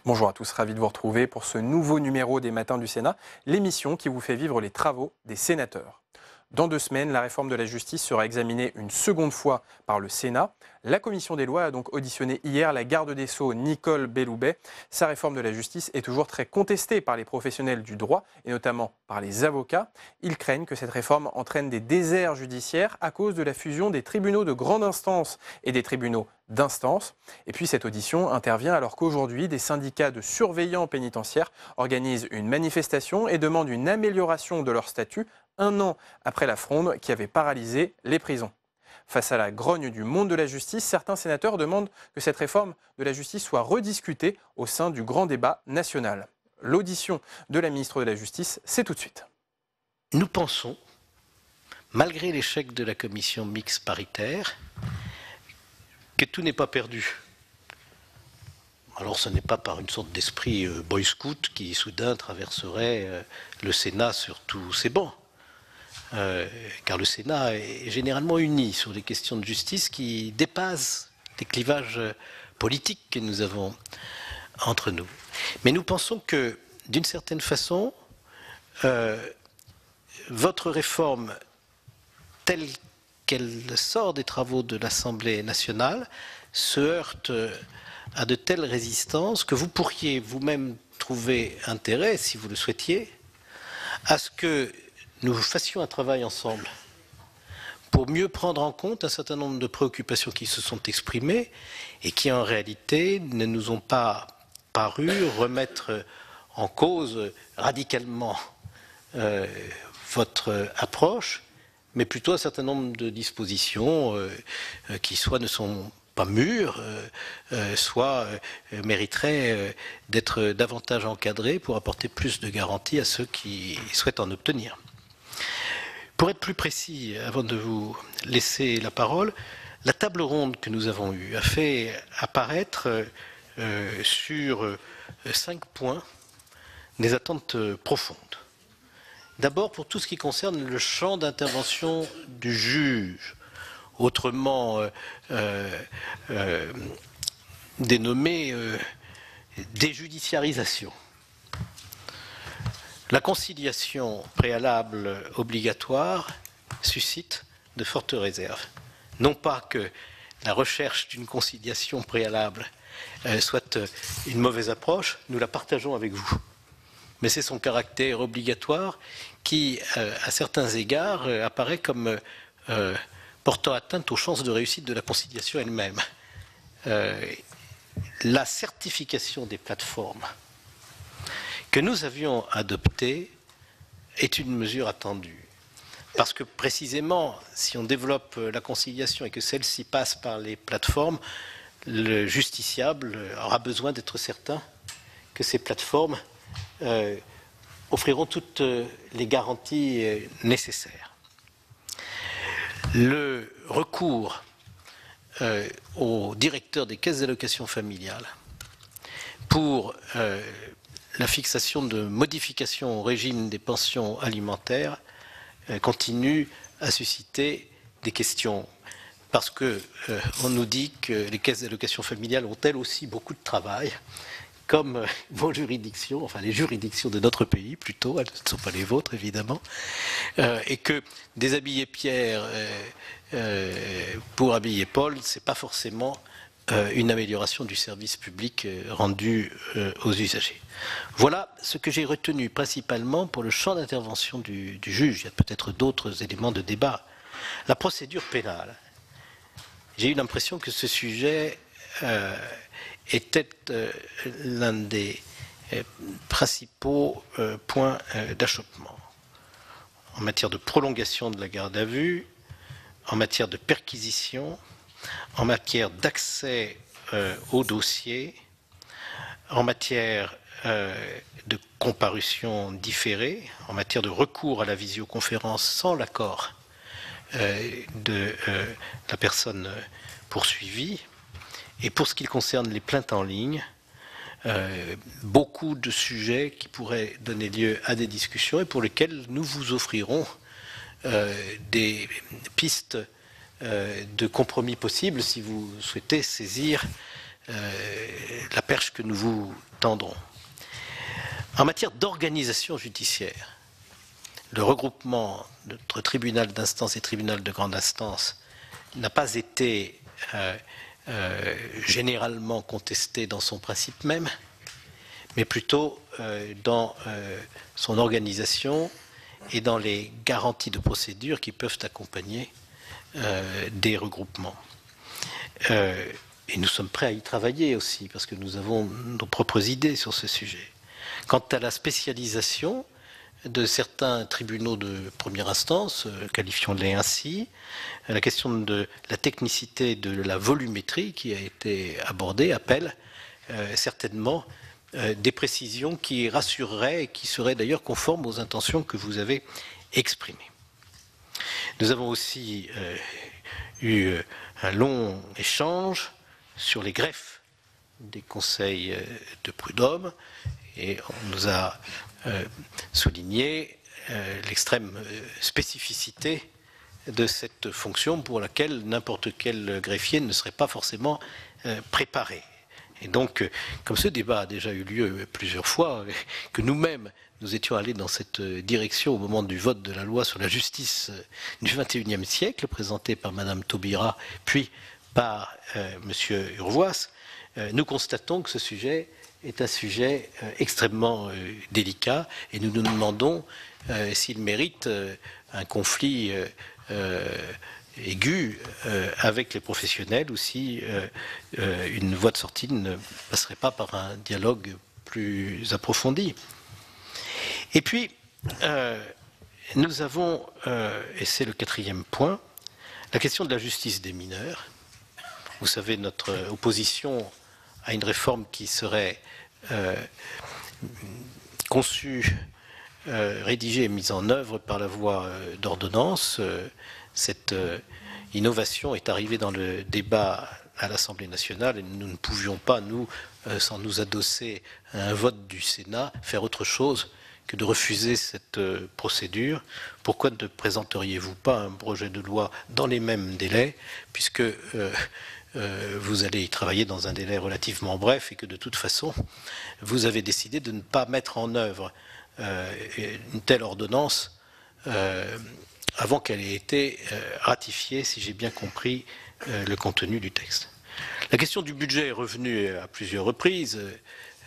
Bonjour à tous, ravi de vous retrouver pour ce nouveau numéro des Matins du Sénat, l'émission qui vous fait vivre les travaux des sénateurs. Dans 2 semaines, la réforme de la justice sera examinée une seconde fois par le Sénat. La commission des lois a donc auditionné hier la garde des Sceaux Nicole Belloubet. Sa réforme de la justice est toujours très contestée par les professionnels du droit et notamment par les avocats. Ils craignent que cette réforme entraîne des déserts judiciaires à cause de la fusion des tribunaux de grande instance et des tribunaux d'instance. Et puis cette audition intervient alors qu'aujourd'hui, des syndicats de surveillants pénitentiaires organisent une manifestation et demandent une amélioration de leur statut 1 an après la fronde qui avait paralysé les prisons. Face à la grogne du monde de la justice, certains sénateurs demandent que cette réforme de la justice soit rediscutée au sein du grand débat national. L'audition de la ministre de la Justice, c'est tout de suite. Nous pensons, malgré l'échec de la commission mixte paritaire, que tout n'est pas perdu. Alors ce n'est pas par une sorte d'esprit boy scout qui soudain traverserait le Sénat sur tous ses bancs. Car le Sénat est généralement uni sur des questions de justice qui dépassent les clivages politiques que nous avons entre nous. Mais nous pensons que, d'une certaine façon, votre réforme, telle qu'elle sort des travaux de l'Assemblée nationale, se heurte à de telles résistances que vous pourriez vous-même trouver intérêt, si vous le souhaitiez, à ce que nous fassions un travail ensemble pour mieux prendre en compte un certain nombre de préoccupations qui se sont exprimées et qui en réalité ne nous ont pas paru remettre en cause radicalement votre approche, mais plutôt un certain nombre de dispositions qui soit ne sont pas mûres, soit mériteraient d'être davantage encadrées pour apporter plus de garanties à ceux qui souhaitent en obtenir. Pour être plus précis, avant de vous laisser la parole, la table ronde que nous avons eue a fait apparaître sur 5 points des attentes profondes. D'abord, pour tout ce qui concerne le champ d'intervention du juge, autrement dénommé déjudiciarisation. La conciliation préalable obligatoire suscite de fortes réserves. Non pas que la recherche d'une conciliation préalable soit une mauvaise approche, nous la partageons avec vous. Mais c'est son caractère obligatoire qui, à certains égards, apparaît comme portant atteinte aux chances de réussite de la conciliation elle-même. La certification des plateformes que nous avions adoptée est une mesure attendue. Parce que précisément, si on développe la conciliation et que celle-ci passe par les plateformes, le justiciable aura besoin d'être certain que ces plateformes offriront toutes les garanties nécessaires. Le recours au directeur des caisses d'allocation familiale pour la fixation de modifications au régime des pensions alimentaires continue à susciter des questions. Parce qu'on nous dit que les caisses d'allocation familiale ont elles aussi beaucoup de travail, comme vos juridictions, enfin les juridictions de notre pays plutôt, elles ne sont pas les vôtres évidemment, et que déshabiller Pierre pour habiller Paul, ce n'est pas forcément une amélioration du service public rendu aux usagers. Voilà ce que j'ai retenu principalement pour le champ d'intervention du juge. Il y a peut-être d'autres éléments de débat. La procédure pénale. J'ai eu l'impression que ce sujet était l'un des principaux points d'achoppement. En matière de prolongation de la garde à vue, en matière de perquisition, en matière d'accès au dossier, en matière de comparution différée, en matière de recours à la visioconférence sans l'accord de la personne poursuivie. Et pour ce qui concerne les plaintes en ligne, beaucoup de sujets qui pourraient donner lieu à des discussions et pour lesquels nous vous offrirons des pistes de compromis possibles si vous souhaitez saisir la perche que nous vous tendrons. En matière d'organisation judiciaire, le regroupement de notre tribunal d'instance et tribunal de grande instance n'a pas été généralement contesté dans son principe même, mais plutôt dans son organisation et dans les garanties de procédure qui peuvent accompagner des regroupements. Et nous sommes prêts à y travailler aussi, parce que nous avons nos propres idées sur ce sujet. Quant à la spécialisation de certains tribunaux de première instance, qualifions-les ainsi, la question de la technicité de la volumétrie qui a été abordée appelle certainement des précisions qui rassureraient et qui seraient d'ailleurs conformes aux intentions que vous avez exprimées. Nous avons aussi eu un long échange sur les greffes des conseils de prud'homme et on nous a souligné l'extrême spécificité de cette fonction pour laquelle n'importe quel greffier ne serait pas forcément préparé. Et donc, comme ce débat a déjà eu lieu plusieurs fois, que nous-mêmes, nous étions allés dans cette direction au moment du vote de la loi sur la justice du XXIe siècle, présentée par Madame Taubira, puis par Monsieur Urvoas, nous constatons que ce sujet est un sujet extrêmement délicat et nous nous demandons s'il mérite un conflit aigu avec les professionnels ou si une voie de sortie ne passerait pas par un dialogue plus approfondi. Et puis, nous avons, et c'est le quatrième point, la question de la justice des mineurs. Vous savez, notre opposition à une réforme qui serait conçue, rédigée et mise en œuvre par la voie d'ordonnance. Cette innovation est arrivée dans le débat à l'Assemblée nationale et nous ne pouvions pas, nous, sans nous adosser à un vote du Sénat, faire autre chose que de refuser cette procédure. Pourquoi ne présenteriez-vous pas un projet de loi dans les mêmes délais, puisque vous allez y travailler dans un délai relativement bref et que de toute façon, vous avez décidé de ne pas mettre en œuvre une telle ordonnance avant qu'elle ait été ratifiée, si j'ai bien compris le contenu du texte. La question du budget est revenue à plusieurs reprises.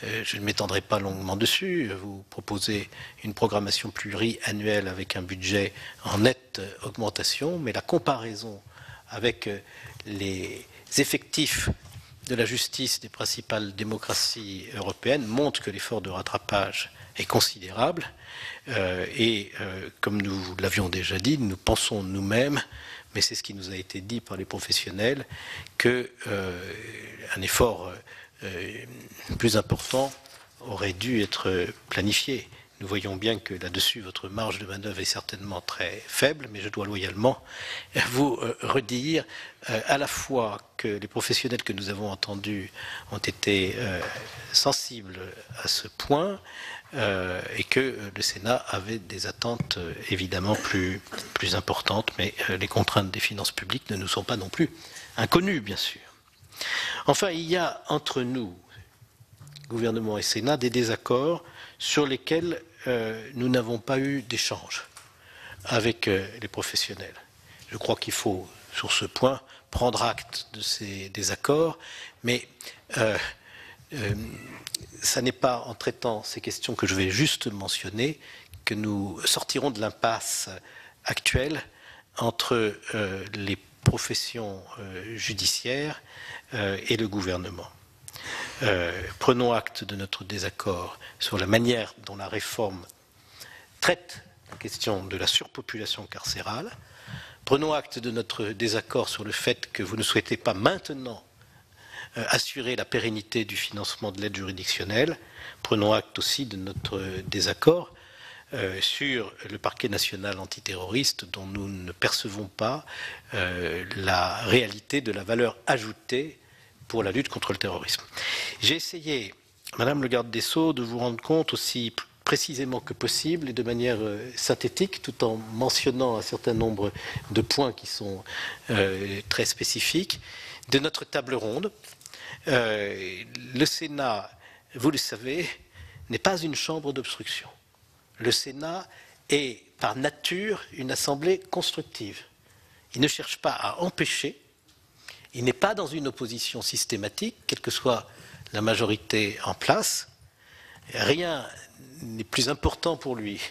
Je ne m'étendrai pas longuement dessus. Vous proposez une programmation pluriannuelle avec un budget en nette augmentation, mais la comparaison avec les effectifs de la justice des principales démocraties européennes montre que l'effort de rattrapage est considérable. Comme nous l'avions déjà dit, nous pensons nous-mêmes, mais c'est ce qui nous a été dit par les professionnels, qu'un effort plus important aurait dû être planifié. Nous voyons bien que là-dessus, votre marge de manœuvre est certainement très faible, mais je dois loyalement vous redire à la fois que les professionnels que nous avons entendus ont été sensibles à ce point et que le Sénat avait des attentes évidemment plus importantes, mais les contraintes des finances publiques ne nous sont pas non plus inconnues, bien sûr. Enfin, il y a entre nous, gouvernement et Sénat, des désaccords sur lesquels nous n'avons pas eu d'échange avec les professionnels. Je crois qu'il faut, sur ce point, prendre acte de ces désaccords, mais ça n'est pas en traitant ces questions que je vais juste mentionner que nous sortirons de l'impasse actuelle entre les professions judiciaires et le gouvernement. Prenons acte de notre désaccord sur la manière dont la réforme traite la question de la surpopulation carcérale. Prenons acte de notre désaccord sur le fait que vous ne souhaitez pas maintenant assurer la pérennité du financement de l'aide juridictionnelle. Prenons acte aussi de notre désaccord sur le parquet national antiterroriste dont nous ne percevons pas la réalité de la valeur ajoutée pour la lutte contre le terrorisme. J'ai essayé, Madame le garde des Sceaux, de vous rendre compte aussi précisément que possible et de manière synthétique, tout en mentionnant un certain nombre de points qui sont très spécifiques, de notre table ronde Le Sénat, vous le savez, n'est pas une chambre d'obstruction. Le Sénat est par nature une assemblée constructive. Il ne cherche pas à empêcher, il n'est pas dans une opposition systématique, quelle que soit la majorité en place. Rien n'est plus important pour lui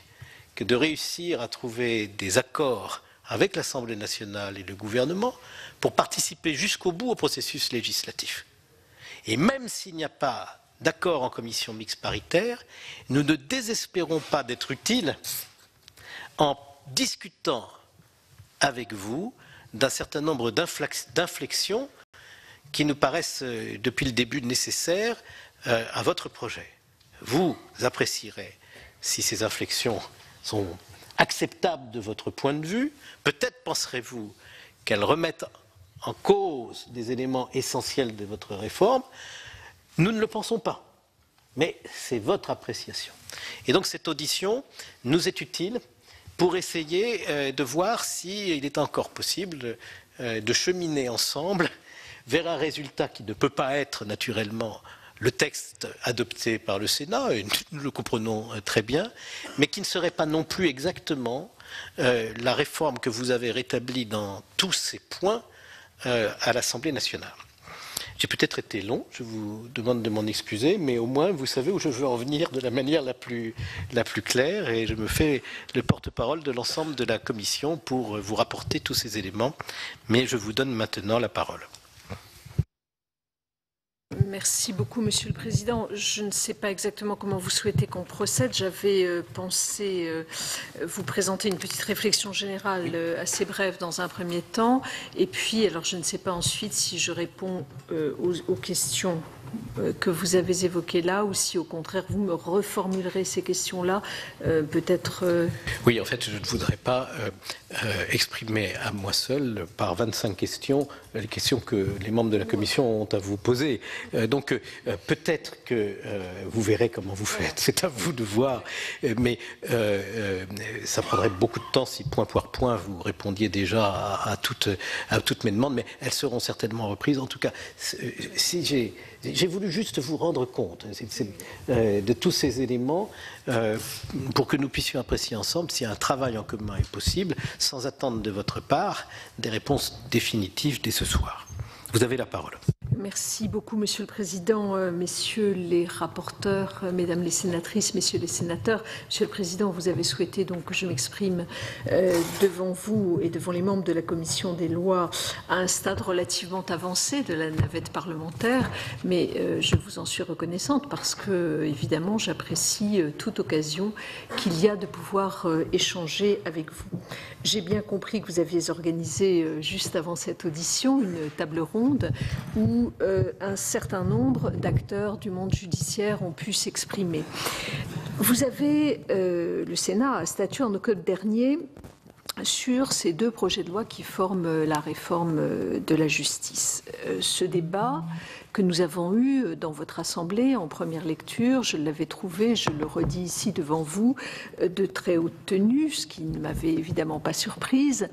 que de réussir à trouver des accords avec l'Assemblée nationale et le gouvernement pour participer jusqu'au bout au processus législatif. Et même s'il n'y a pas d'accord en commission mixte paritaire, nous ne désespérons pas d'être utiles en discutant avec vous d'un certain nombre d'inflexions qui nous paraissent depuis le début nécessaires à votre projet. Vous apprécierez si ces inflexions sont acceptables de votre point de vue. Peut-être penserez-vous qu'elles remettent en cause des éléments essentiels de votre réforme. Nous ne le pensons pas, mais c'est votre appréciation. Et donc cette audition nous est utile pour essayer de voir s'il est encore possible de cheminer ensemble vers un résultat qui ne peut pas être naturellement le texte adopté par le Sénat, et nous le comprenons très bien, mais qui ne serait pas non plus exactement la réforme que vous avez rétablie dans tous ces points à l'Assemblée nationale. J'ai peut-être été long, je vous demande de m'en excuser, mais au moins vous savez où je veux en venir de la manière la plus claire, et je me fais le porte-parole de l'ensemble de la commission pour vous rapporter tous ces éléments. Mais je vous donne maintenant la parole. Merci beaucoup, Monsieur le Président. Je ne sais pas exactement comment vous souhaitez qu'on procède. J'avais pensé vous présenter une petite réflexion générale assez brève dans un premier temps. Et puis, alors je ne sais pas ensuite si je réponds aux questions que vous avez évoquées là, ou si au contraire vous me reformulerez ces questions-là, peut-être... Oui, en fait, je ne voudrais pas exprimer à moi seul, par 25 questions, les questions que les membres de la Commission ont à vous poser. Donc, peut-être que vous verrez comment vous faites, c'est à vous de voir, mais ça prendrait beaucoup de temps si point par point vous répondiez déjà à toutes mes demandes, mais elles seront certainement reprises. En tout cas, si j'ai voulu juste vous rendre compte de tous ces éléments pour que nous puissions apprécier ensemble si un travail en commun est possible, sans attendre de votre part des réponses définitives dès ce soir. Vous avez la parole. Merci beaucoup, Monsieur le Président, Messieurs les rapporteurs, Mesdames les sénatrices, Messieurs les sénateurs. Monsieur le Président, vous avez souhaité donc que je m'exprime devant vous et devant les membres de la Commission des lois à un stade relativement avancé de la navette parlementaire, mais je vous en suis reconnaissante parce que, évidemment, j'apprécie toute occasion qu'il y a de pouvoir échanger avec vous. J'ai bien compris que vous aviez organisé, juste avant cette audition, une table ronde où un certain nombre d'acteurs du monde judiciaire ont pu s'exprimer. Vous avez, le Sénat a statué en octobre dernier sur ces deux projets de loi qui forment la réforme de la justice. Ce débat que nous avons eu dans votre Assemblée en première lecture, je l'avais trouvé, je le redis ici devant vous, de très haute tenue, ce qui ne m'avait évidemment pas surprise,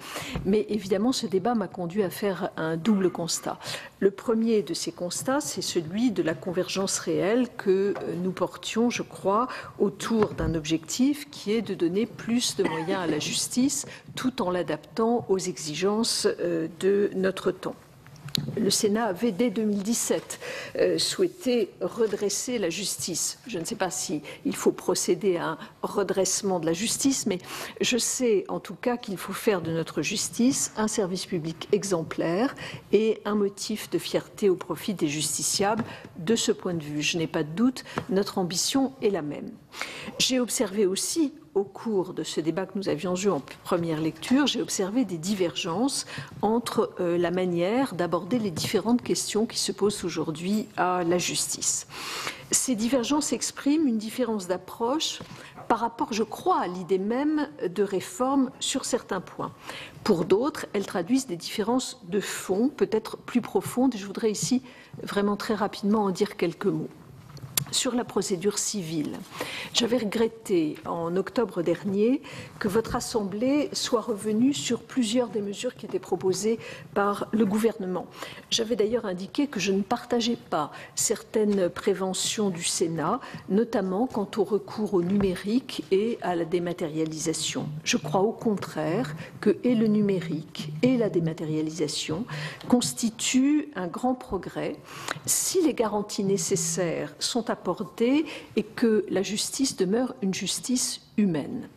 mais évidemment ce débat m'a conduit à faire un double constat. Le premier de ces constats, c'est celui de la convergence réelle que nous portions, je crois, autour d'un objectif qui est de donner plus de moyens à la justice tout en l'adaptant aux exigences de notre temps. Le Sénat avait, dès 2017, souhaité redresser la justice. Je ne sais pas s'il faut procéder à un redressement de la justice, mais je sais en tout cas qu'il faut faire de notre justice un service public exemplaire et un motif de fierté au profit des justiciables. De ce point de vue, je n'ai pas de doute, notre ambition est la même. J'ai observé aussi, au cours de ce débat que nous avions eu en première lecture, j'ai observé des divergences entre la manière d'aborder les différentes questions qui se posent aujourd'hui à la justice. Ces divergences expriment une différence d'approche par rapport, je crois, à l'idée même de réforme sur certains points. Pour d'autres, elles traduisent des différences de fond, peut-être plus profondes, et je voudrais ici vraiment très rapidement en dire quelques mots. Sur la procédure civile, j'avais regretté en octobre dernier que votre Assemblée soit revenue sur plusieurs des mesures qui étaient proposées par le gouvernement. J'avais d'ailleurs indiqué que je ne partageais pas certaines préventions du Sénat, notamment quant au recours au numérique et à la dématérialisation. Je crois au contraire que et le numérique et la dématérialisation constituent un grand progrès si les garanties nécessaires sont apportées et que la justice demeure une justice humaine.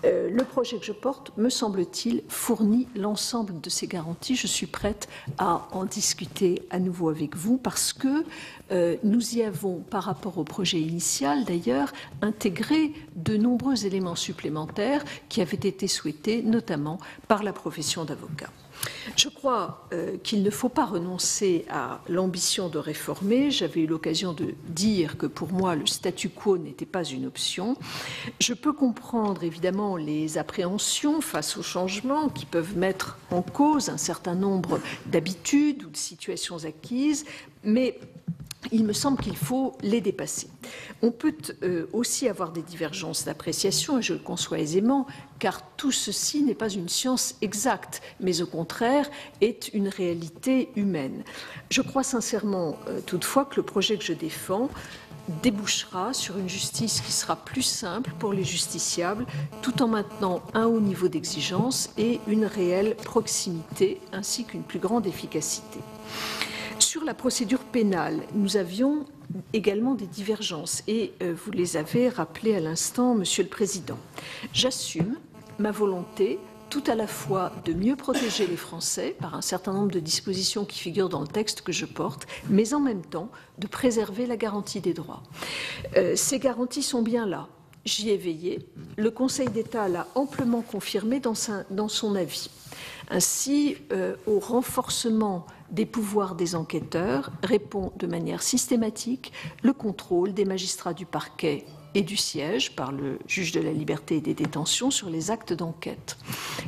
Le projet que je porte, me semble-t-il, fournit l'ensemble de ces garanties. Je suis prête à en discuter à nouveau avec vous parce que nous y avons, par rapport au projet initial d'ailleurs, intégré de nombreux éléments supplémentaires qui avaient été souhaités notamment par la profession d'avocat. Je crois qu'il ne faut pas renoncer à l'ambition de réformer. J'avais eu l'occasion de dire que pour moi, le statu quo n'était pas une option. Je peux comprendre évidemment les appréhensions face aux changements qui peuvent mettre en cause un certain nombre d'habitudes ou de situations acquises, mais il me semble qu'il faut les dépasser. On peut aussi avoir des divergences d'appréciation, et je le conçois aisément, car tout ceci n'est pas une science exacte, mais au contraire est une réalité humaine. Je crois sincèrement, toutefois, que le projet que je défends débouchera sur une justice qui sera plus simple pour les justiciables, tout en maintenant un haut niveau d'exigence et une réelle proximité, ainsi qu'une plus grande efficacité. Sur la procédure pénale, nous avions également des divergences et vous les avez rappelées à l'instant, Monsieur le Président. J'assume ma volonté tout à la fois de mieux protéger les Français par un certain nombre de dispositions qui figurent dans le texte que je porte, mais en même temps de préserver la garantie des droits. Ces garanties sont bien là. J'y ai veillé. Le Conseil d'État l'a amplement confirmé dans son avis. Ainsi, au renforcement des pouvoirs des enquêteurs répond de manière systématique le contrôle des magistrats du parquet et du siège par le juge de la liberté et des détentions sur les actes d'enquête.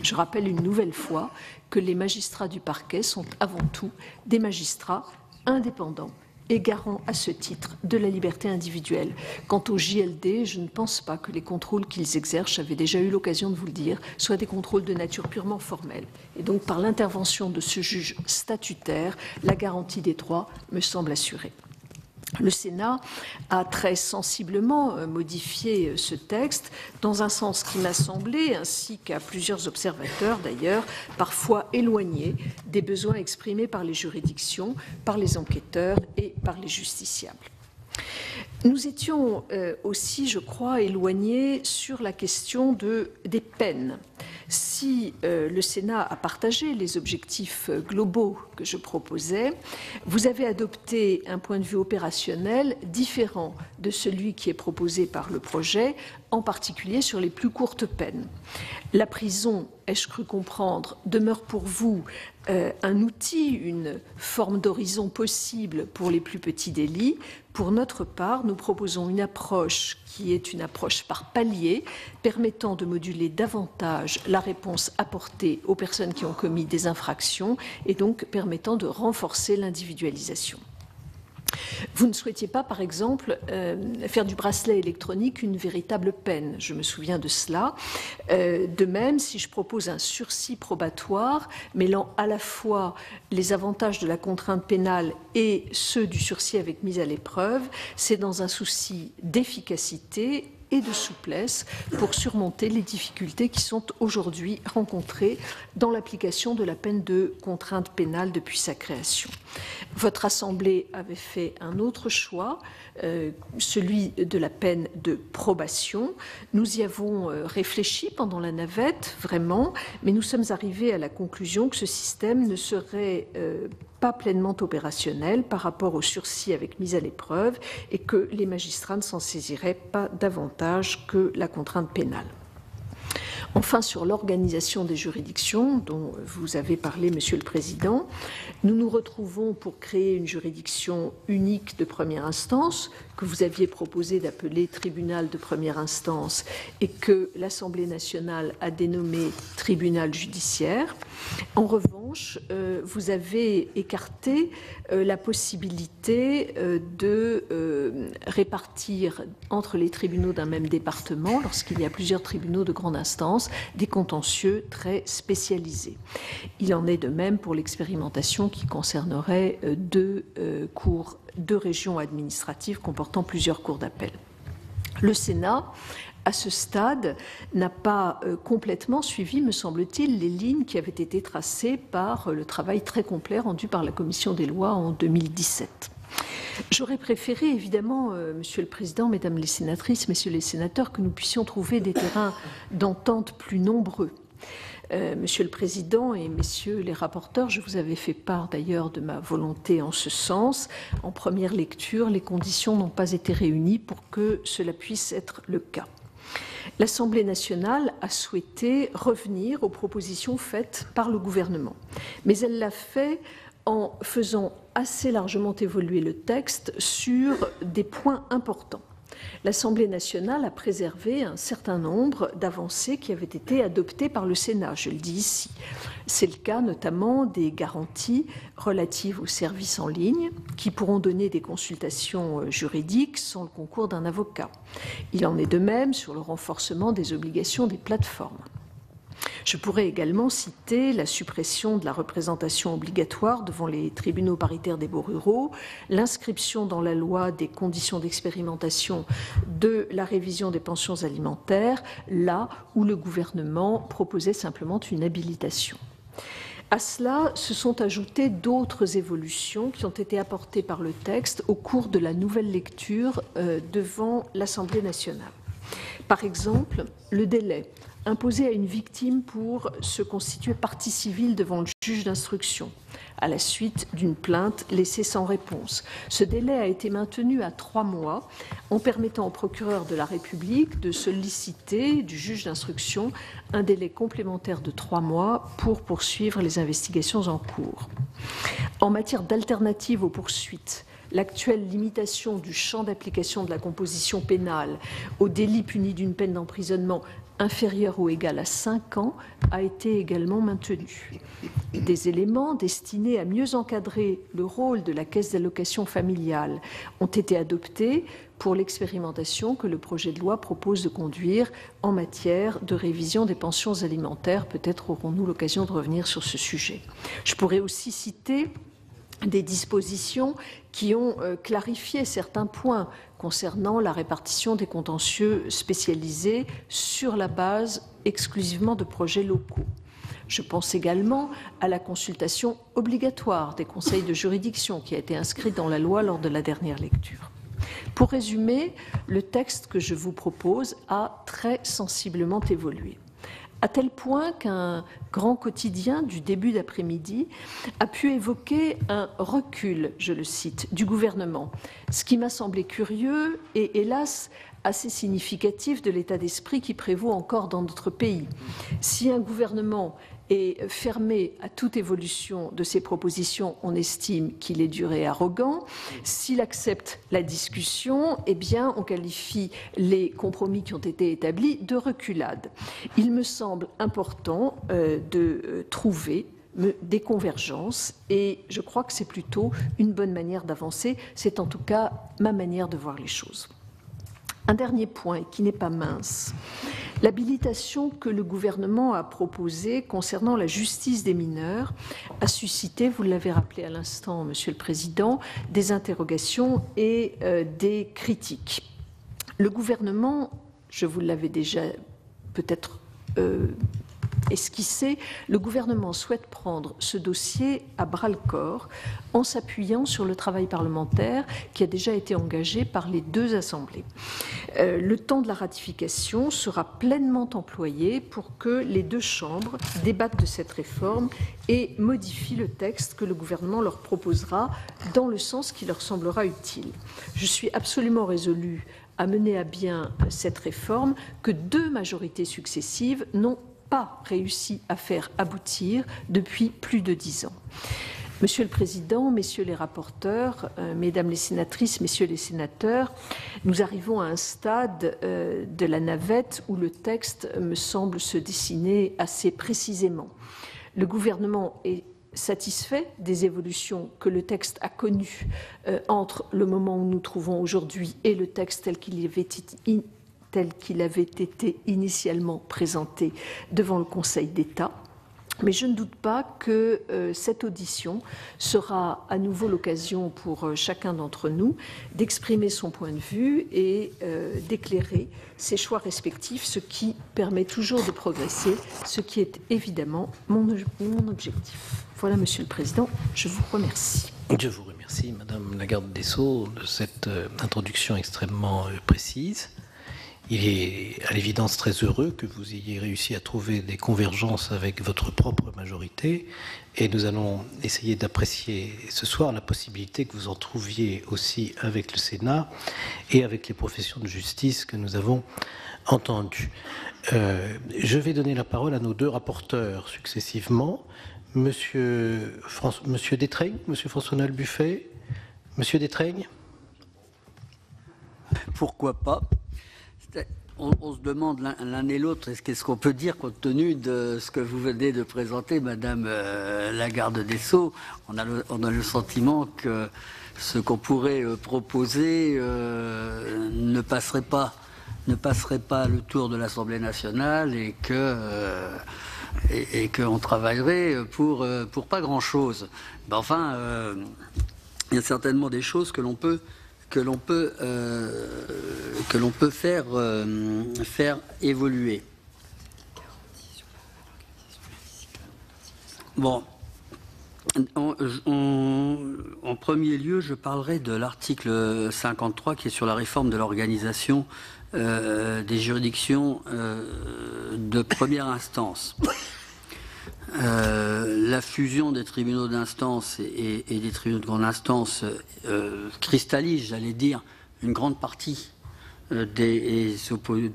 Je rappelle une nouvelle fois que les magistrats du parquet sont avant tout des magistrats indépendants et garant à ce titre de la liberté individuelle. Quant au JLD, je ne pense pas que les contrôles qu'ils exercent, j'avais déjà eu l'occasion de vous le dire, soient des contrôles de nature purement formelle. Et donc, par l'intervention de ce juge statutaire, la garantie des droits me semble assurée. Le Sénat a très sensiblement modifié ce texte dans un sens qui m'a semblé, ainsi qu'à plusieurs observateurs d'ailleurs, parfois éloigné des besoins exprimés par les juridictions, par les enquêteurs et par les justiciables. Nous étions aussi, je crois, éloignés sur la question des peines. Si le Sénat a partagé les objectifs globaux que je proposais, vous avez adopté un point de vue opérationnel différent de celui qui est proposé par le projet, en particulier sur les plus courtes peines. La prison, ai-je cru comprendre, demeure pour vous un outil, une forme d'horizon possible pour les plus petits délits. Pour notre part, nous proposons une approche qui est une approche par palier, permettant de moduler davantage la réponse apportée aux personnes qui ont commis des infractions et donc permettant de renforcer l'individualisation. Vous ne souhaitiez pas, par exemple, faire du bracelet électronique une véritable peine. Je me souviens de cela. De même, si je propose un sursis probatoire, mêlant à la fois les avantages de la contrainte pénale et ceux du sursis avec mise à l'épreuve, c'est dans un souci d'efficacité et de souplesse pour surmonter les difficultés qui sont aujourd'hui rencontrées dans l'application de la peine de contrainte pénale depuis sa création. Votre Assemblée avait fait un autre choix, celui de la peine de probation. Nous y avons réfléchi pendant la navette, vraiment, mais nous sommes arrivés à la conclusion que ce système ne serait pas pleinement opérationnel par rapport au sursis avec mise à l'épreuve et que les magistrats ne s'en saisiraient pas davantage que la contrainte pénale. Enfin, sur l'organisation des juridictions, dont vous avez parlé, Monsieur le Président, nous nous retrouvons pour créer une juridiction unique de première instance, que vous aviez proposé d'appeler tribunal de première instance et que l'Assemblée nationale a dénommé tribunal judiciaire. En revanche, vous avez écarté la possibilité de répartir entre les tribunaux d'un même département, lorsqu'il y a plusieurs tribunaux de grande instance, des contentieux très spécialisés. Il en est de même pour l'expérimentation qui concernerait deux régions administratives comportant plusieurs cours d'appel. Le Sénat, à ce stade, n'a pas complètement suivi, me semble-t-il, les lignes qui avaient été tracées par le travail très complet rendu par la Commission des lois en 2017. J'aurais préféré, évidemment, Monsieur le Président, Mesdames les sénatrices, Messieurs les sénateurs, que nous puissions trouver des terrains d'entente plus nombreux. Monsieur le Président et Messieurs les rapporteurs, je vous avais fait part d'ailleurs de ma volonté en ce sens. En première lecture, les conditions n'ont pas été réunies pour que cela puisse être le cas. L'Assemblée nationale a souhaité revenir aux propositions faites par le gouvernement, mais elle l'a fait en faisant assez largement évoluer le texte sur des points importants. L'Assemblée nationale a préservé un certain nombre d'avancées qui avaient été adoptées par le Sénat, je le dis ici. C'est le cas notamment des garanties relatives aux services en ligne qui pourront donner des consultations juridiques sans le concours d'un avocat. Il en est de même sur le renforcement des obligations des plateformes. Je pourrais également citer la suppression de la représentation obligatoire devant les tribunaux paritaires des baux ruraux, l'inscription dans la loi des conditions d'expérimentation de la révision des pensions alimentaires, là où le gouvernement proposait simplement une habilitation. À cela se sont ajoutées d'autres évolutions qui ont été apportées par le texte au cours de la nouvelle lecture devant l'Assemblée nationale. Par exemple, le délai imposé à une victime pour se constituer partie civile devant le juge d'instruction, à la suite d'une plainte laissée sans réponse. Ce délai a été maintenu à 3 mois, en permettant au procureur de la République de solliciter du juge d'instruction un délai complémentaire de 3 mois pour poursuivre les investigations en cours. En matière d'alternative aux poursuites, l'actuelle limitation du champ d'application de la composition pénale aux délits punis d'une peine d'emprisonnement inférieure ou égale à 5 ans a été également maintenue. Des éléments destinés à mieux encadrer le rôle de la caisse d'allocation familiale ont été adoptés pour l'expérimentation que le projet de loi propose de conduire en matière de révision des pensions alimentaires. Peut-être aurons-nous l'occasion de revenir sur ce sujet. Je pourrais aussi citer des dispositions qui ont clarifié certains points concernant la répartition des contentieux spécialisés sur la base exclusivement de projets locaux. Je pense également à la consultation obligatoire des conseils de juridiction qui a été inscrite dans la loi lors de la dernière lecture. Pour résumer, le texte que je vous propose a très sensiblement évolué, à tel point qu'un grand quotidien du début d'après-midi a pu évoquer un recul, je le cite, du gouvernement, ce qui m'a semblé curieux et hélas assez significatif de l'état d'esprit qui prévaut encore dans notre pays. Si un gouvernement est fermé à toute évolution de ses propositions, on estime qu'il est dur et arrogant. S'il accepte la discussion, eh bien, on qualifie les compromis qui ont été établis de reculade. Il me semble important de trouver des convergences et je crois que c'est plutôt une bonne manière d'avancer. C'est en tout cas ma manière de voir les choses. Un dernier point qui n'est pas mince. L'habilitation que le gouvernement a proposée concernant la justice des mineurs a suscité, vous l'avez rappelé à l'instant, Monsieur le Président, des interrogations et des critiques. Le gouvernement, je vous l'avais déjà peut-être esquissé, le gouvernement souhaite prendre ce dossier à bras-le-corps en s'appuyant sur le travail parlementaire qui a déjà été engagé par les deux assemblées. Le temps de la ratification sera pleinement employé pour que les deux chambres débattent de cette réforme et modifient le texte que le gouvernement leur proposera dans le sens qui leur semblera utile. Je suis absolument résolue à mener à bien cette réforme que deux majorités successives n'ont pas réussi à faire aboutir depuis plus de 10 ans. Monsieur le Président, Messieurs les rapporteurs, Mesdames les sénatrices, Messieurs les sénateurs, nous arrivons à un stade de la navette où le texte me semble se dessiner assez précisément. Le gouvernement est satisfait des évolutions que le texte a connues entre le moment où nous trouvons aujourd'hui et le texte tel qu'il avait été initialement présenté devant le Conseil d'État. Mais je ne doute pas que cette audition sera à nouveau l'occasion pour chacun d'entre nous d'exprimer son point de vue et d'éclairer ses choix respectifs, ce qui permet toujours de progresser, ce qui est évidemment mon objectif. Voilà, Monsieur le Président, je vous remercie. Je vous remercie, Madame la garde des Sceaux, de cette introduction extrêmement précise. Il est à l'évidence très heureux que vous ayez réussi à trouver des convergences avec votre propre majorité et nous allons essayer d'apprécier ce soir la possibilité que vous en trouviez aussi avec le Sénat et avec les professions de justice que nous avons entendues. Je vais donner la parole à nos deux rapporteurs successivement. Monsieur Détraigne, Monsieur François-Noël Buffet, Monsieur Détraigne. Pourquoi pas? On se demande l'un et l'autre, qu'est-ce qu'on peut dire compte tenu de ce que vous venez de présenter, Madame la garde des Sceaux. On a le sentiment que ce qu'on pourrait proposer ne passerait pas le tour de l'Assemblée nationale et qu'on travaillerait pour pas grand-chose. Ben enfin, il y a certainement des choses que l'on peut faire évoluer. Bon, en premier lieu, je parlerai de l'article 53 qui est sur la réforme de l'organisation des juridictions de première instance. La fusion des tribunaux d'instance et des tribunaux de grande instance cristallise, j'allais dire, une grande partie des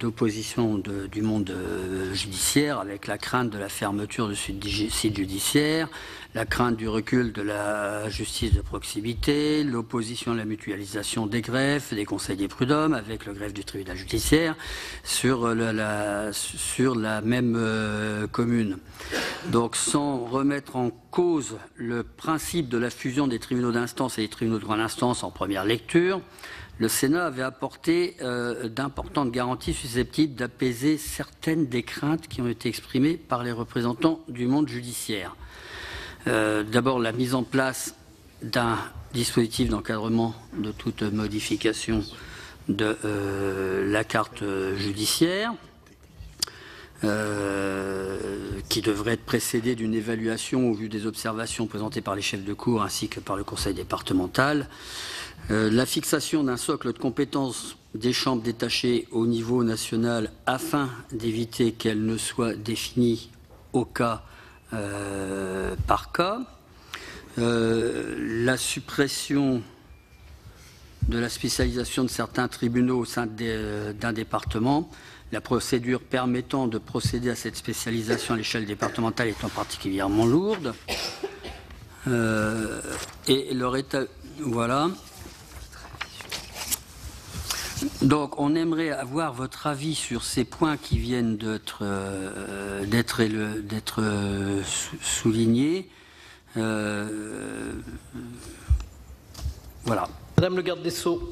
oppositions du monde judiciaire, avec la crainte de la fermeture de sites judiciaires, la crainte du recul de la justice de proximité, l'opposition à la mutualisation des greffes, des conseils des prud'hommes, avec le greffe du tribunal judiciaire sur la même commune. Donc, sans remettre en cause le principe de la fusion des tribunaux d'instance et des tribunaux de grande instance en première lecture, le Sénat avait apporté d'importantes garanties susceptibles d'apaiser certaines des craintes qui ont été exprimées par les représentants du monde judiciaire. D'abord, la mise en place d'un dispositif d'encadrement de toute modification de la carte judiciaire, qui devrait être précédée d'une évaluation au vu des observations présentées par les chefs de cour ainsi que par le conseil départemental. La fixation d'un socle de compétences des chambres détachées au niveau national afin d'éviter qu'elles ne soient définies au cas par cas. La suppression de la spécialisation de certains tribunaux au sein d'un département, la procédure permettant de procéder à cette spécialisation à l'échelle départementale étant particulièrement lourde. Et leur état... Voilà. Donc, on aimerait avoir votre avis sur ces points qui viennent d'être soulignés. Voilà. Madame le garde des Sceaux.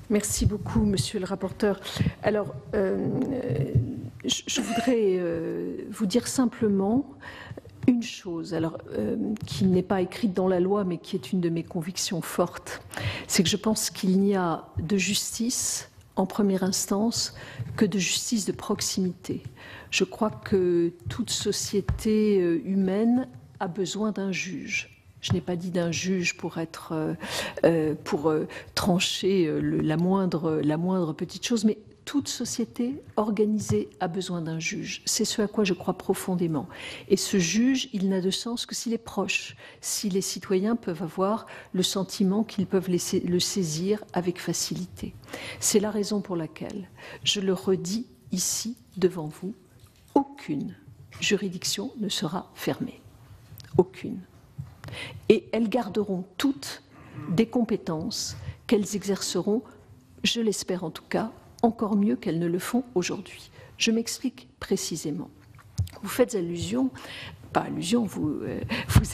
Merci beaucoup, Monsieur le rapporteur. Alors, je voudrais vous dire simplement une chose, alors qui n'est pas écrite dans la loi, mais qui est une de mes convictions fortes, c'est que je pense qu'il n'y a de justice en première instance que de justice de proximité. Je crois que toute société humaine a besoin d'un juge. Je n'ai pas dit d'un juge pour trancher la moindre petite chose, mais toute société organisée a besoin d'un juge. C'est ce à quoi je crois profondément. Et ce juge, il n'a de sens que s'il est proche, si les citoyens peuvent avoir le sentiment qu'ils peuvent le saisir avec facilité. C'est la raison pour laquelle, je le redis ici devant vous, aucune juridiction ne sera fermée. Aucune. Et elles garderont toutes des compétences qu'elles exerceront, je l'espère en tout cas, encore mieux qu'elles ne le font aujourd'hui. Je m'explique précisément. Vous faites allusion, pas allusion, vous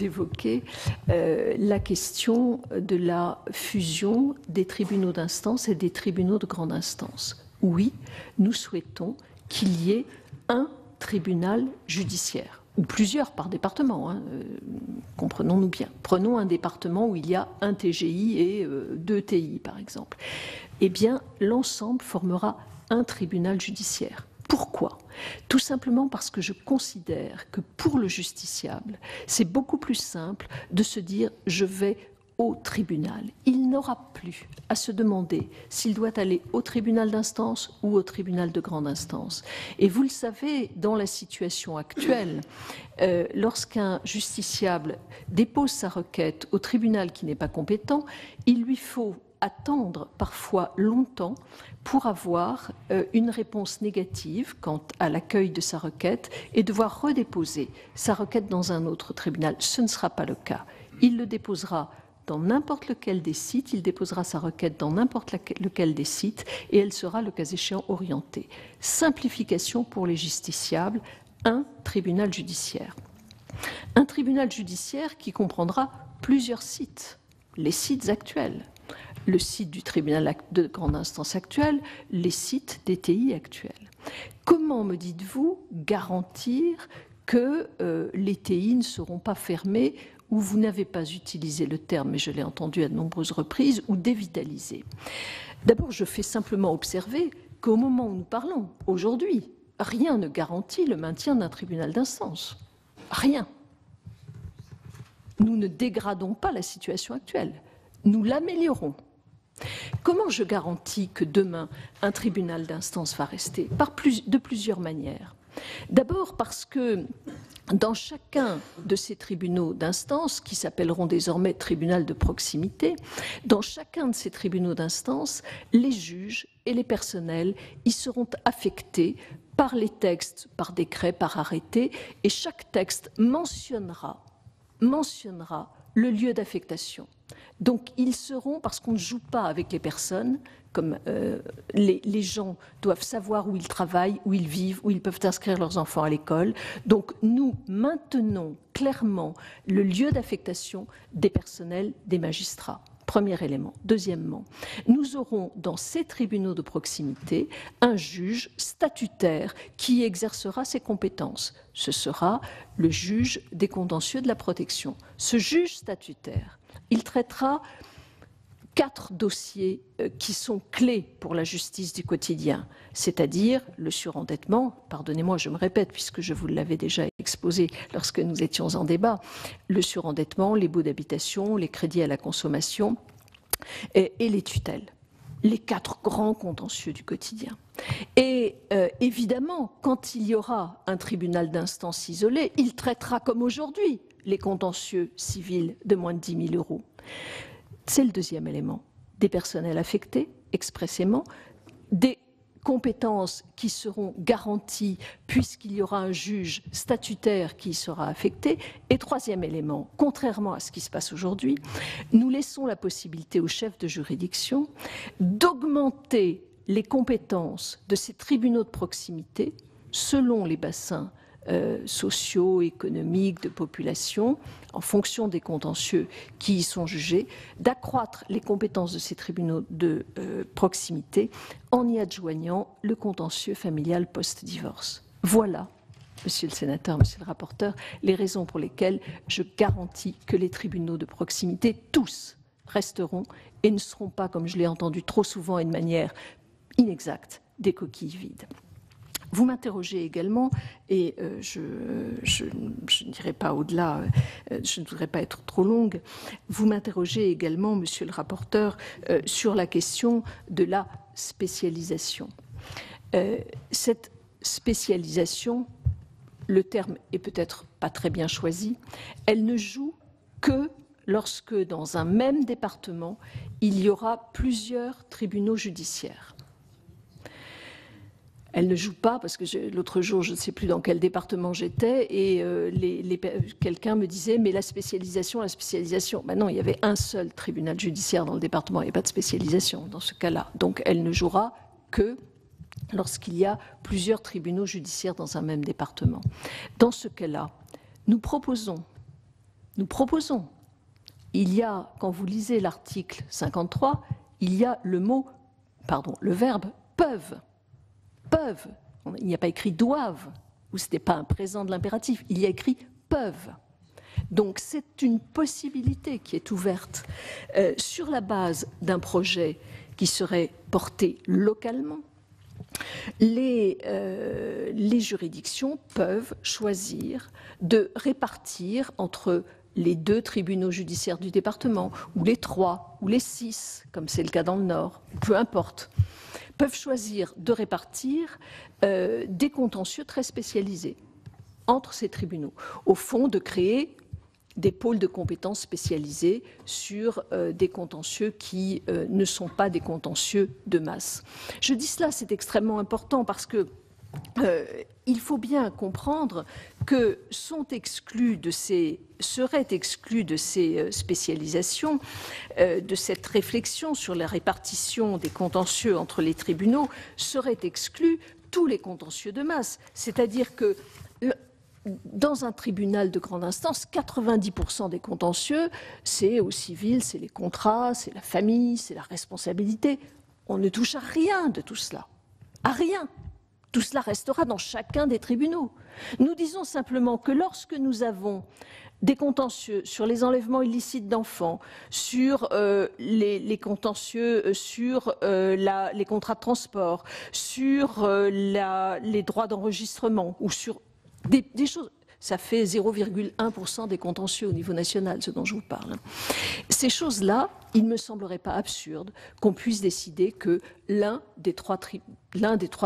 évoquez la question de la fusion des tribunaux d'instance et des tribunaux de grande instance. Oui, nous souhaitons qu'il y ait un tribunal judiciaire, ou plusieurs par département, comprenons-nous bien. Prenons un département où il y a un TGI et 2 TI, par exemple. Eh bien, l'ensemble formera un tribunal judiciaire. Pourquoi ? Tout simplement parce que je considère que pour le justiciable, c'est beaucoup plus simple de se dire « je vais au tribunal ». Il n'aura plus à se demander s'il doit aller au tribunal d'instance ou au tribunal de grande instance. Et vous le savez, dans la situation actuelle, lorsqu'un justiciable dépose sa requête au tribunal qui n'est pas compétent, il lui faut attendre parfois longtemps pour avoir une réponse négative quant à l'accueil de sa requête et devoir redéposer sa requête dans un autre tribunal. Ce ne sera pas le cas. Il le déposera dans n'importe lequel des sites, il déposera sa requête dans n'importe lequel des sites et elle sera, le cas échéant, orientée. Simplification pour les justiciables, un tribunal judiciaire. Un tribunal judiciaire qui comprendra plusieurs sites, les sites actuels. Le site du tribunal de grande instance actuel, les sites des TI actuels. Comment, me dites-vous, garantir que les TI ne seront pas fermés, ou vous n'avez pas utilisé le terme, mais je l'ai entendu à de nombreuses reprises, ou dévitalisés? D'abord, je fais simplement observer qu'au moment où nous parlons, aujourd'hui, rien ne garantit le maintien d'un tribunal d'instance. Rien. Nous ne dégradons pas la situation actuelle. Nous l'améliorons. Comment je garantis que demain, un tribunal d'instance va rester? De plusieurs manières. D'abord parce que dans chacun de ces tribunaux d'instance, qui s'appelleront désormais tribunal de proximité, dans chacun de ces tribunaux d'instance, les juges et les personnels y seront affectés par les textes, par décret, par arrêté, et chaque texte mentionnera le lieu d'affectation. Donc ils seront, parce qu'on ne joue pas avec les personnes, comme les gens doivent savoir où ils travaillent, où ils vivent, où ils peuvent inscrire leurs enfants à l'école. Donc nous maintenons clairement le lieu d'affectation des personnels, des magistrats. Premier élément. Deuxièmement, nous aurons dans ces tribunaux de proximité un juge statutaire qui exercera ses compétences. Ce sera le juge des contentieux de la protection. Ce juge statutaire, il traitera 4 dossiers qui sont clés pour la justice du quotidien, c'est-à-dire le surendettement, pardonnez-moi, je me répète puisque je vous l'avais déjà exposé lorsque nous étions en débat, le surendettement, les baux d'habitation, les crédits à la consommation et les tutelles, les 4 grands contentieux du quotidien. Et évidemment, quand il y aura un tribunal d'instance isolé, il traitera comme aujourd'hui les contentieux civils de moins de 10 000 euros. C'est le deuxième élément. Des personnels affectés expressément, des compétences qui seront garanties puisqu'il y aura un juge statutaire qui sera affecté. Et troisième élément, contrairement à ce qui se passe aujourd'hui, nous laissons la possibilité aux chefs de juridiction d'augmenter les compétences de ces tribunaux de proximité selon les bassins sociaux, économiques, de population, en fonction des contentieux qui y sont jugés, d'accroître les compétences de ces tribunaux de proximité en y adjoignant le contentieux familial post-divorce. Voilà, Monsieur le sénateur, Monsieur le rapporteur, les raisons pour lesquelles je garantis que les tribunaux de proximité, tous, resteront et ne seront pas, comme je l'ai entendu trop souvent et de manière inexacte, des coquilles vides. Vous m'interrogez également, et je ne dirai pas au-delà, je ne voudrais pas être trop longue, vous m'interrogez également, Monsieur le rapporteur, sur la question de la spécialisation. Cette spécialisation, le terme est peut-être pas très bien choisi, elle ne joue que lorsque, dans un même département, il y aura plusieurs tribunaux judiciaires. Elle ne joue pas, parce que l'autre jour, je ne sais plus dans quel département j'étais, et quelqu'un me disait, mais la spécialisation. Ben non, il y avait un seul tribunal judiciaire dans le département, il n'y a pas de spécialisation dans ce cas-là. Donc elle ne jouera que lorsqu'il y a plusieurs tribunaux judiciaires dans un même département. Dans ce cas-là, nous proposons, il y a, quand vous lisez l'article 53, il y a le verbe peuvent. Peuvent. Il n'y a pas écrit doivent, ou ce n'est pas un présent de l'impératif, il y a écrit peuvent. Donc c'est une possibilité qui est ouverte sur la base d'un projet qui serait porté localement. Les juridictions peuvent choisir de répartir entre les 2 tribunaux judiciaires du département, ou les 3, ou les 6, comme c'est le cas dans le Nord, peu importe, peuvent choisir de répartir des contentieux très spécialisés entre ces tribunaux, au fond de créer des pôles de compétences spécialisés sur des contentieux qui ne sont pas des contentieux de masse. Je dis cela, c'est extrêmement important parce que il faut bien comprendre que seraient exclus de ces spécialisations, de cette réflexion sur la répartition des contentieux entre les tribunaux, seraient exclus tous les contentieux de masse. C'est-à-dire que dans un tribunal de grande instance, 90% des contentieux, c'est au civil, c'est les contrats, c'est la famille, c'est la responsabilité. On ne touche à rien de tout cela. À rien. Tout cela restera dans chacun des tribunaux. Nous disons simplement que lorsque nous avons des contentieux sur les enlèvements illicites d'enfants, sur les contentieux sur les contrats de transport, sur les droits d'enregistrement, ou sur des choses, ça fait 0,1% des contentieux au niveau national, ce dont je vous parle. Ces choses-là, il ne me semblerait pas absurde qu'on puisse décider que l'un des trois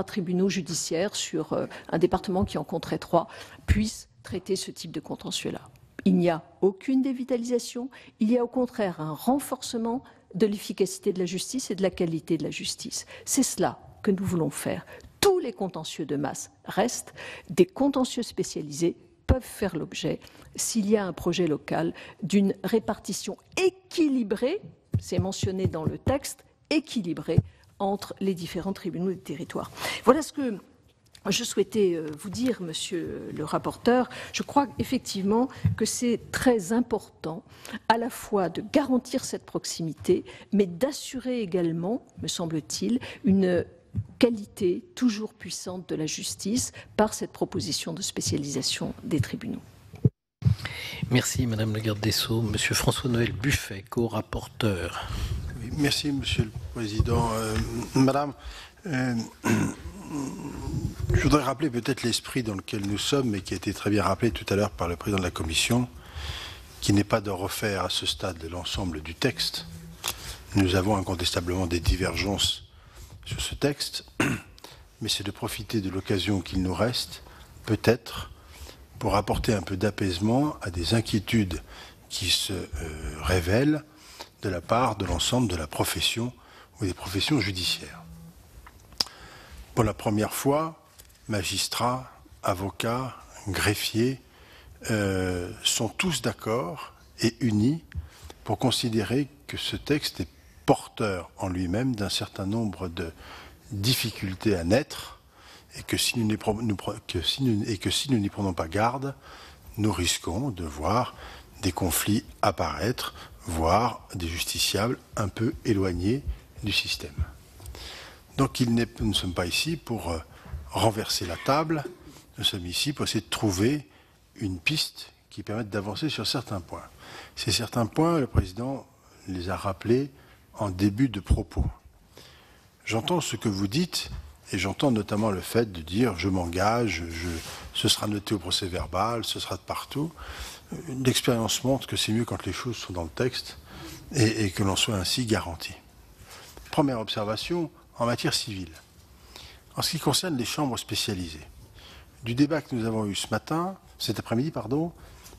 tribunaux judiciaires sur un département qui en compterait 3 puisse traiter ce type de contentieux-là. Il n'y a aucune dévitalisation, il y a au contraire un renforcement de l'efficacité de la justice et de la qualité de la justice. C'est cela que nous voulons faire. Tous les contentieux de masse restent, des contentieux spécialisés peuvent faire l'objet, s'il y a un projet local, d'une répartition équilibrée, c'est mentionné dans le texte, équilibrée entre les différents tribunaux du territoire. Voilà ce que je souhaitais vous dire, monsieur le rapporteur. Je crois effectivement que c'est très important à la fois de garantir cette proximité, mais d'assurer également, me semble-t-il, une qualité toujours puissante de la justice par cette proposition de spécialisation des tribunaux. Merci Madame la garde des Sceaux. Monsieur François-Noël Buffet, co-rapporteur. Oui, merci Monsieur le Président. Madame, je voudrais rappeler peut-être l'esprit dans lequel nous sommes et qui a été très bien rappelé tout à l'heure par le Président de la Commission, qui n'est pas de refaire à ce stade l'ensemble du texte. Nous avons incontestablement des divergences sur ce texte, mais c'est de profiter de l'occasion qu'il nous reste, peut-être, pour apporter un peu d'apaisement à des inquiétudes qui se révèlent de la part de l'ensemble de la profession ou des professions judiciaires. Pour la première fois, magistrats, avocats, greffiers sont tous d'accord et unis pour considérer que ce texte est porteur en lui-même d'un certain nombre de difficultés à naître et que si nous n'y prenons pas garde, nous risquons de voir des conflits apparaître, voire des justiciables un peu éloignés du système. Donc nous ne sommes pas ici pour renverser la table, nous sommes ici pour essayer de trouver une piste qui permette d'avancer sur certains points. Ces certains points, le Président les a rappelés en début de propos. J'entends ce que vous dites et j'entends notamment le fait de dire je m'engage, ce sera noté au procès-verbal, ce sera de partout. L'expérience montre que c'est mieux quand les choses sont dans le texte et que l'on soit ainsi garanti. Première observation en matière civile. En ce qui concerne les chambres spécialisées, du débat que nous avons eu cet après-midi,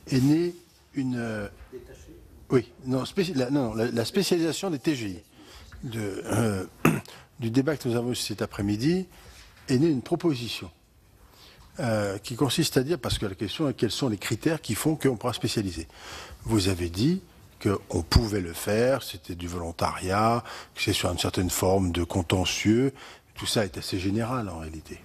est née une... Oui, la spécialisation des TGI. Du débat que nous avons eu cet après-midi est née une proposition qui consiste à dire, parce que la question est quels sont les critères qui font qu'on pourra spécialiser. Vous avez dit qu'on pouvait le faire, c'était du volontariat, que c'est sur une certaine forme de contentieux. Tout ça est assez général en réalité.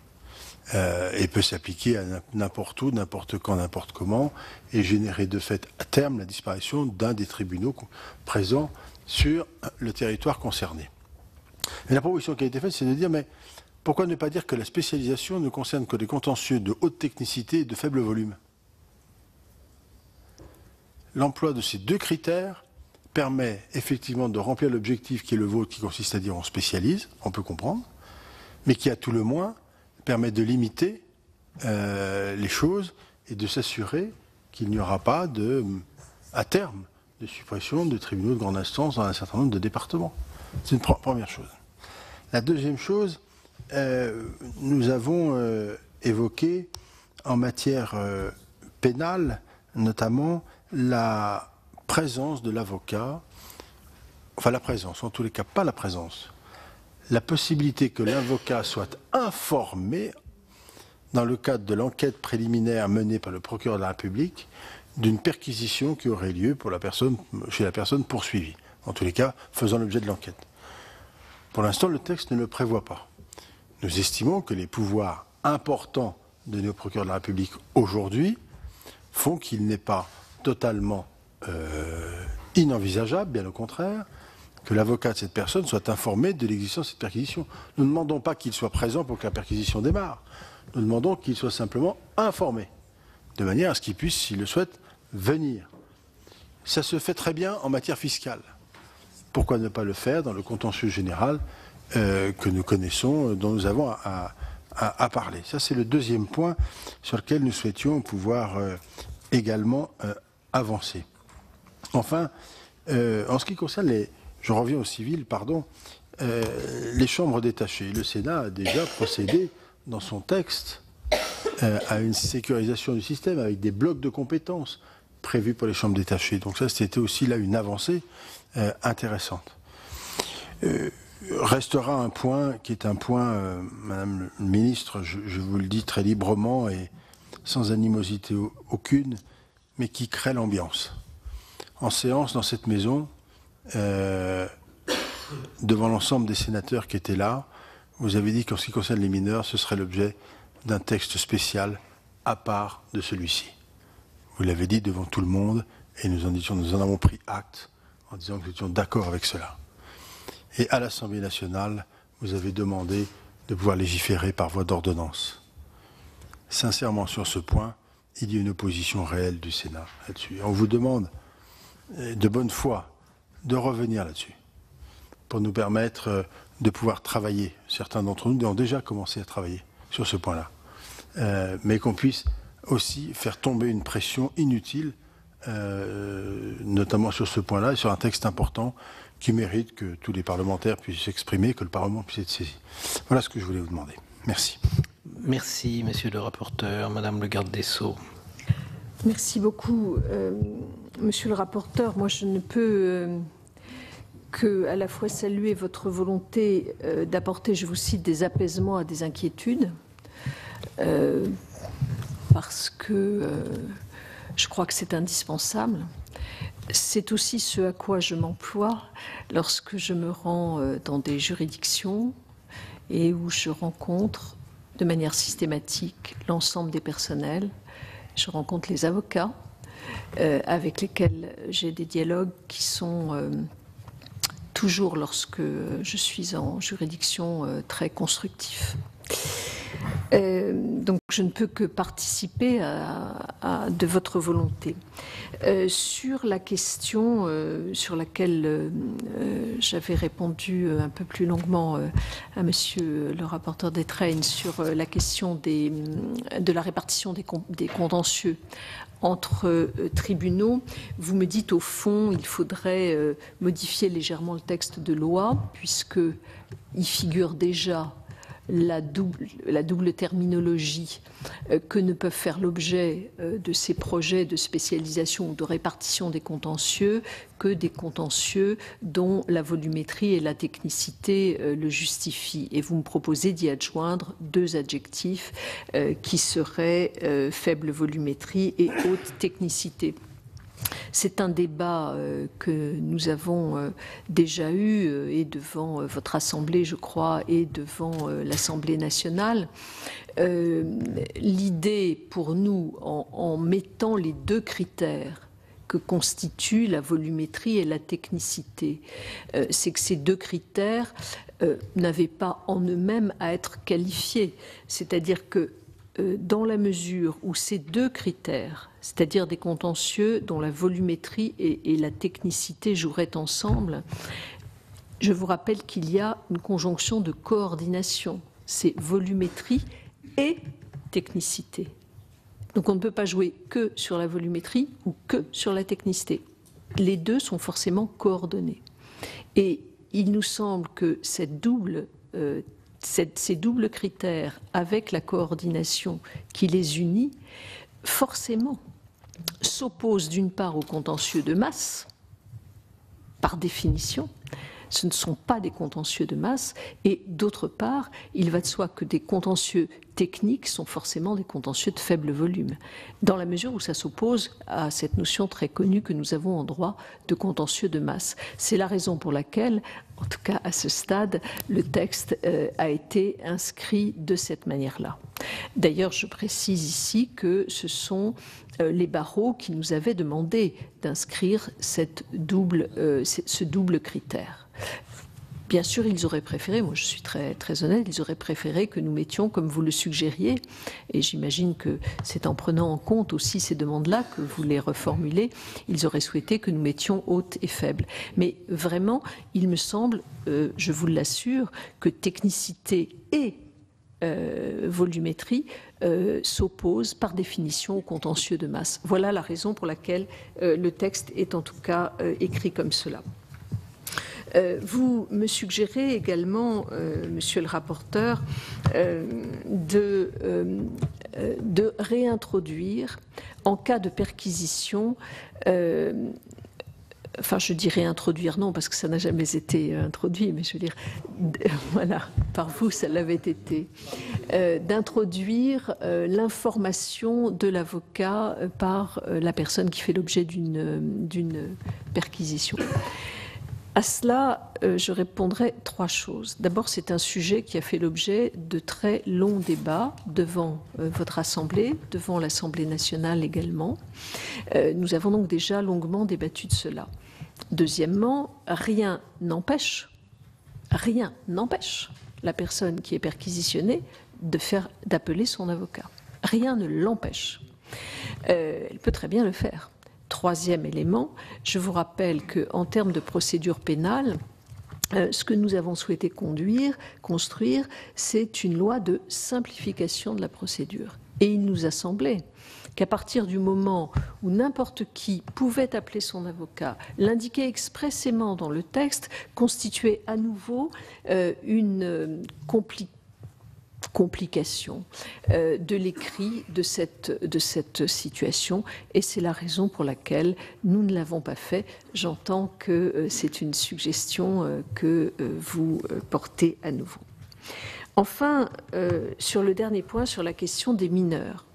Et peut s'appliquer à n'importe où, n'importe quand, n'importe comment, et générer de fait à terme la disparition d'un des tribunaux présents sur le territoire concerné. Et la proposition qui a été faite, c'est de dire, mais pourquoi ne pas dire que la spécialisation ne concerne que les contentieux de haute technicité et de faible volume? L'emploi de ces deux critères permet effectivement de remplir l'objectif qui est le vôtre, qui consiste à dire on spécialise, on peut comprendre, mais qui à tout le moins permet de limiter les choses et de s'assurer qu'il n'y aura pas à terme de suppression de tribunaux de grande instance dans un certain nombre de départements. C'est une première chose. La deuxième chose, nous avons évoqué en matière pénale, notamment la présence de l'avocat, enfin la présence, en tous les cas pas la présence, la possibilité que l'avocat soit informé dans le cadre de l'enquête préliminaire menée par le procureur de la République d'une perquisition qui aurait lieu pour chez la personne poursuivie, en tous les cas faisant l'objet de l'enquête. Pour l'instant, le texte ne le prévoit pas. Nous estimons que les pouvoirs importants de nos procureurs de la République aujourd'hui font qu'il n'est pas totalement inenvisageable, bien au contraire, que l'avocat de cette personne soit informé de l'existence de cette perquisition. Nous ne demandons pas qu'il soit présent pour que la perquisition démarre. Nous demandons qu'il soit simplement informé, de manière à ce qu'il puisse, s'il le souhaite, venir. Ça se fait très bien en matière fiscale. Pourquoi ne pas le faire dans le contentieux général que nous connaissons, dont nous avons à parler? Ça, c'est le deuxième point sur lequel nous souhaitions pouvoir également avancer. Enfin, en ce qui concerne je reviens au civil, les chambres détachées. Le Sénat a déjà procédé dans son texte à une sécurisation du système avec des blocs de compétences prévus pour les chambres détachées. Donc ça, c'était aussi là une avancée intéressante. Restera un point qui est un point, Madame le Ministre, je vous le dis très librement et sans animosité aucune, mais qui crée l'ambiance. En séance dans cette maison, devant l'ensemble des sénateurs qui étaient là, vous avez dit qu'en ce qui concerne les mineurs, ce serait l'objet d'un texte spécial à part de celui-ci. Vous l'avez dit devant tout le monde et nous en avons pris acte en disant que nous étions d'accord avec cela. Et à l'Assemblée nationale, vous avez demandé de pouvoir légiférer par voie d'ordonnance. Sincèrement, sur ce point, il y a une opposition réelle du Sénat là-dessus. On vous demande de bonne foi de revenir là-dessus pour nous permettre de pouvoir travailler. Certains d'entre nous ont déjà commencé à travailler sur ce point-là. Mais qu'on puisse aussi faire tomber une pression inutile, notamment sur ce point-là, et sur un texte important qui mérite que tous les parlementaires puissent s'exprimer, que le Parlement puisse être saisi. Voilà ce que je voulais vous demander. Merci. Merci, monsieur le rapporteur. Madame le garde des Sceaux. Merci beaucoup, monsieur le rapporteur. Moi, je ne peux que à la fois saluer votre volonté d'apporter, je vous cite, des apaisements à des inquiétudes, parce que je crois que c'est indispensable. C'est aussi ce à quoi je m'emploie lorsque je me rends dans des juridictions et où je rencontre de manière systématique l'ensemble des personnels. Je rencontre les avocats avec lesquels j'ai des dialogues qui sont toujours, lorsque je suis en juridiction, très constructifs. Donc je ne peux que participer de votre volonté. Sur la question sur laquelle j'avais répondu un peu plus longuement à monsieur le rapporteur Détraigne sur la question de la répartition des contentieux entre tribunaux, vous me dites au fond il faudrait modifier légèrement le texte de loi puisque il figure déjà la double terminologie que ne peuvent faire l'objet de ces projets de spécialisation ou de répartition des contentieux que des contentieux dont la volumétrie et la technicité le justifient. Et vous me proposez d'y adjoindre 2 adjectifs qui seraient faible volumétrie et haute technicité. C'est un débat que nous avons déjà eu et devant votre Assemblée, je crois, et devant l'Assemblée nationale. L'idée pour nous, en mettant les 2 critères que constituent la volumétrie et la technicité, c'est que ces 2 critères n'avaient pas en eux-mêmes à être qualifiés. C'est-à-dire que dans la mesure où ces 2 critères, c'est-à-dire des contentieux dont la volumétrie et la technicité joueraient ensemble, je vous rappelle qu'il y a une conjonction de coordination. C'est volumétrie et technicité. Donc on ne peut pas jouer que sur la volumétrie ou que sur la technicité. Les 2 sont forcément coordonnés. Et il nous semble que ces doubles critères, avec la coordination qui les unit, forcément s'opposent d'une part aux contentieux de masse, par définition, ce ne sont pas des contentieux de masse, et d'autre part, il va de soi que des contentieux techniques sont forcément des contentieux de faible volume, dans la mesure où ça s'oppose à cette notion très connue que nous avons en droit de contentieux de masse. C'est la raison pour laquelle, en tout cas à ce stade, le texte a été inscrit de cette manière-là. D'ailleurs, je précise ici que ce sont les barreaux qui nous avaient demandé d'inscrire ce double critère. Bien sûr, ils auraient préféré, moi je suis très, très honnête, ils auraient préféré que nous mettions, comme vous le suggériez, et j'imagine que c'est en prenant en compte aussi ces demandes-là que vous les reformulez, ils auraient souhaité que nous mettions haute et faible. Mais vraiment, il me semble, je vous l'assure, que technicité et volumétrie s'opposent par définition au contentieux de masse. Voilà la raison pour laquelle le texte est en tout cas écrit comme cela. Vous me suggérez également, monsieur le rapporteur, de réintroduire, en cas de perquisition, enfin je dis réintroduire, non, parce que ça n'a jamais été introduit, mais je veux dire, voilà, par vous ça l'avait été, d'introduire l'information de l'avocat par la personne qui fait l'objet d'une perquisition. À cela, je répondrai 3 choses. D'abord, c'est un sujet qui a fait l'objet de très longs débats devant votre Assemblée, devant l'Assemblée nationale également. Nous avons donc déjà longuement débattu de cela. Deuxièmement, rien n'empêche la personne qui est perquisitionnée d'appeler son avocat. Rien ne l'empêche. Elle peut très bien le faire. Troisième élément, je vous rappelle qu'en termes de procédure pénale, ce que nous avons souhaité construire, c'est une loi de simplification de la procédure. Et il nous a semblé qu'à partir du moment où n'importe qui pouvait appeler son avocat, l'indiquer expressément dans le texte, constituait à nouveau une complication de l'écrit de cette situation, et c'est la raison pour laquelle nous ne l'avons pas fait. J'entends que c'est une suggestion que vous portez à nouveau. Enfin, sur le dernier point, sur la question des mineurs,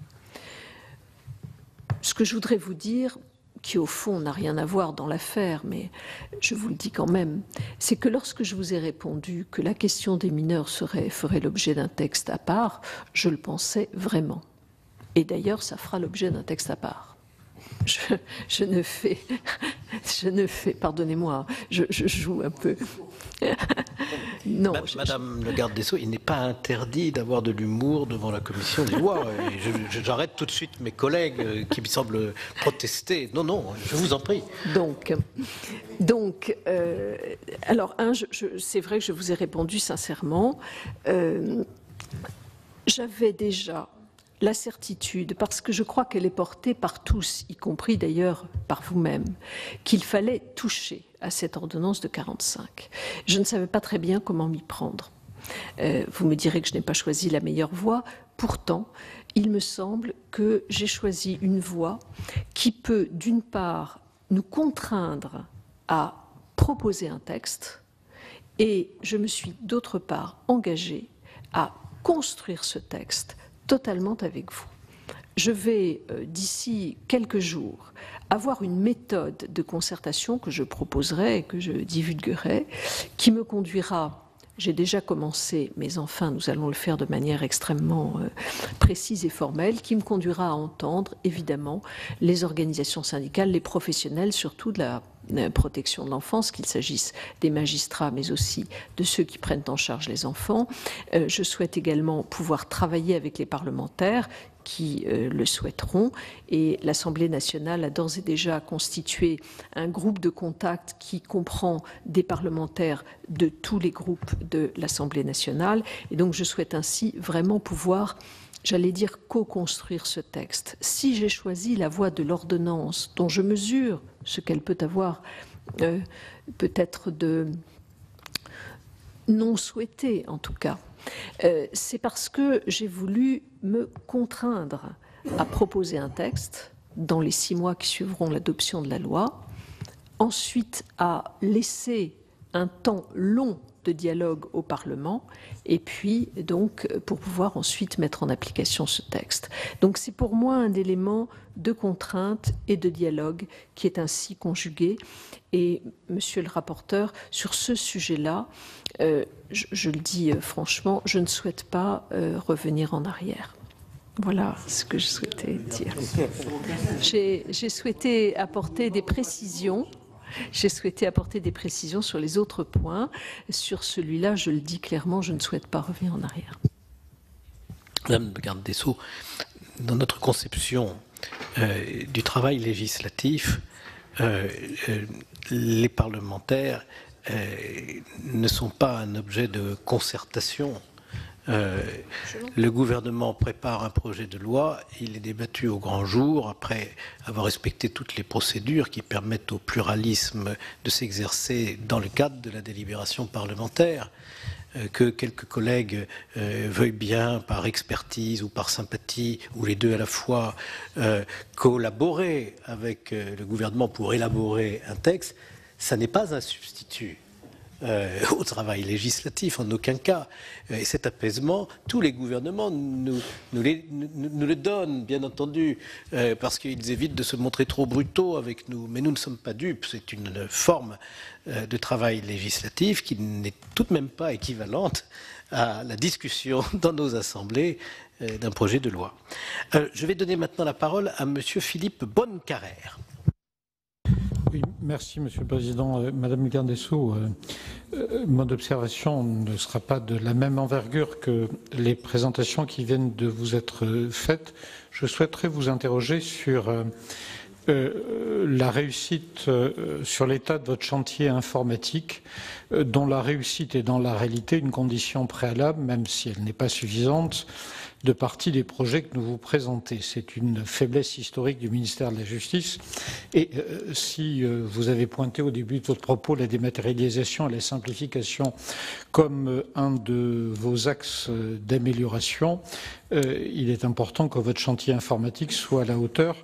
ce que je voudrais vous dire, qui au fond n'a rien à voir dans l'affaire, mais je vous le dis quand même, c'est que lorsque je vous ai répondu que la question des mineurs ferait l'objet d'un texte à part, je le pensais vraiment. Et d'ailleurs, ça fera l'objet d'un texte à part. Je ne fais, pardonnez-moi, je joue un peu. Non, Madame le garde des Sceaux, il n'est pas interdit d'avoir de l'humour devant la commission des lois. J'arrête tout de suite mes collègues qui me semblent protester. Non, je vous en prie. Donc, alors, c'est vrai que je vous ai répondu sincèrement. J'avais déjà la certitude, parce que je crois qu'elle est portée par tous, y compris d'ailleurs par vous-même, qu'il fallait toucher à cette ordonnance de 45. Je ne savais pas très bien comment m'y prendre. Vous me direz que je n'ai pas choisi la meilleure voie. Pourtant, il me semble que j'ai choisi une voie qui peut, d'une part, nous contraindre à proposer un texte, et je me suis d'autre part engagée à construire ce texte totalement avec vous. Je vais, d'ici quelques jours, avoir une méthode de concertation que je proposerai et que je divulguerai, qui me conduira, j'ai déjà commencé, mais enfin nous allons le faire de manière extrêmement précise et formelle, qui me conduira à entendre évidemment les organisations syndicales, les professionnels, surtout de la protection de l'enfance, qu'il s'agisse des magistrats, mais aussi de ceux qui prennent en charge les enfants. Je souhaite également pouvoir travailler avec les parlementaires qui le souhaiteront, et l'Assemblée nationale a d'ores et déjà constitué un groupe de contact qui comprend des parlementaires de tous les groupes de l'Assemblée nationale, et donc je souhaite ainsi vraiment pouvoir, j'allais dire, co-construire ce texte. Si j'ai choisi la voie de l'ordonnance, dont je mesure ce qu'elle peut avoir peut-être de non souhaité en tout cas, c'est parce que j'ai voulu me contraindre à proposer un texte dans les 6 mois qui suivront l'adoption de la loi, ensuite à laisser un temps long de dialogue au Parlement, et puis donc pour pouvoir ensuite mettre en application ce texte. Donc c'est pour moi un élément de contrainte et de dialogue qui est ainsi conjugué. Et monsieur le rapporteur, sur ce sujet-là, je le dis franchement, je ne souhaite pas revenir en arrière. Voilà ce que je souhaitais dire. J'ai souhaité apporter des précisions. J'ai souhaité apporter des précisions sur les autres points. Sur celui-là, je le dis clairement, je ne souhaite pas revenir en arrière. Madame la garde des Sceaux, dans notre conception du travail législatif, les parlementaires ne sont pas un objet de concertation. Le gouvernement prépare un projet de loi, il est débattu au grand jour après avoir respecté toutes les procédures qui permettent au pluralisme de s'exercer dans le cadre de la délibération parlementaire. Que quelques collègues veuillent bien, par expertise ou par sympathie, ou les deux à la fois, collaborer avec le gouvernement pour élaborer un texte, ça n'est pas un substitut au travail législatif, en aucun cas. Et cet apaisement, tous les gouvernements nous le donnent, bien entendu, parce qu'ils évitent de se montrer trop brutaux avec nous. Mais nous ne sommes pas dupes, c'est une forme de travail législatif qui n'est tout de même pas équivalente à la discussion dans nos assemblées d'un projet de loi. Je vais donner maintenant la parole à monsieur Philippe Bonnecarrère. Oui, merci Monsieur le Président. Madame le garde des Sceaux, mon observation ne sera pas de la même envergure que les présentations qui viennent de vous être faites. Je souhaiterais vous interroger sur la réussite, sur l'état de votre chantier informatique, dont la réussite est dans la réalité une condition préalable, même si elle n'est pas suffisante, de partie des projets que nous vous présentez. C'est une faiblesse historique du ministère de la Justice. Et si vous avez pointé au début de votre propos la dématérialisation et la simplification comme un de vos axes d'amélioration, il est important que votre chantier informatique soit à la hauteur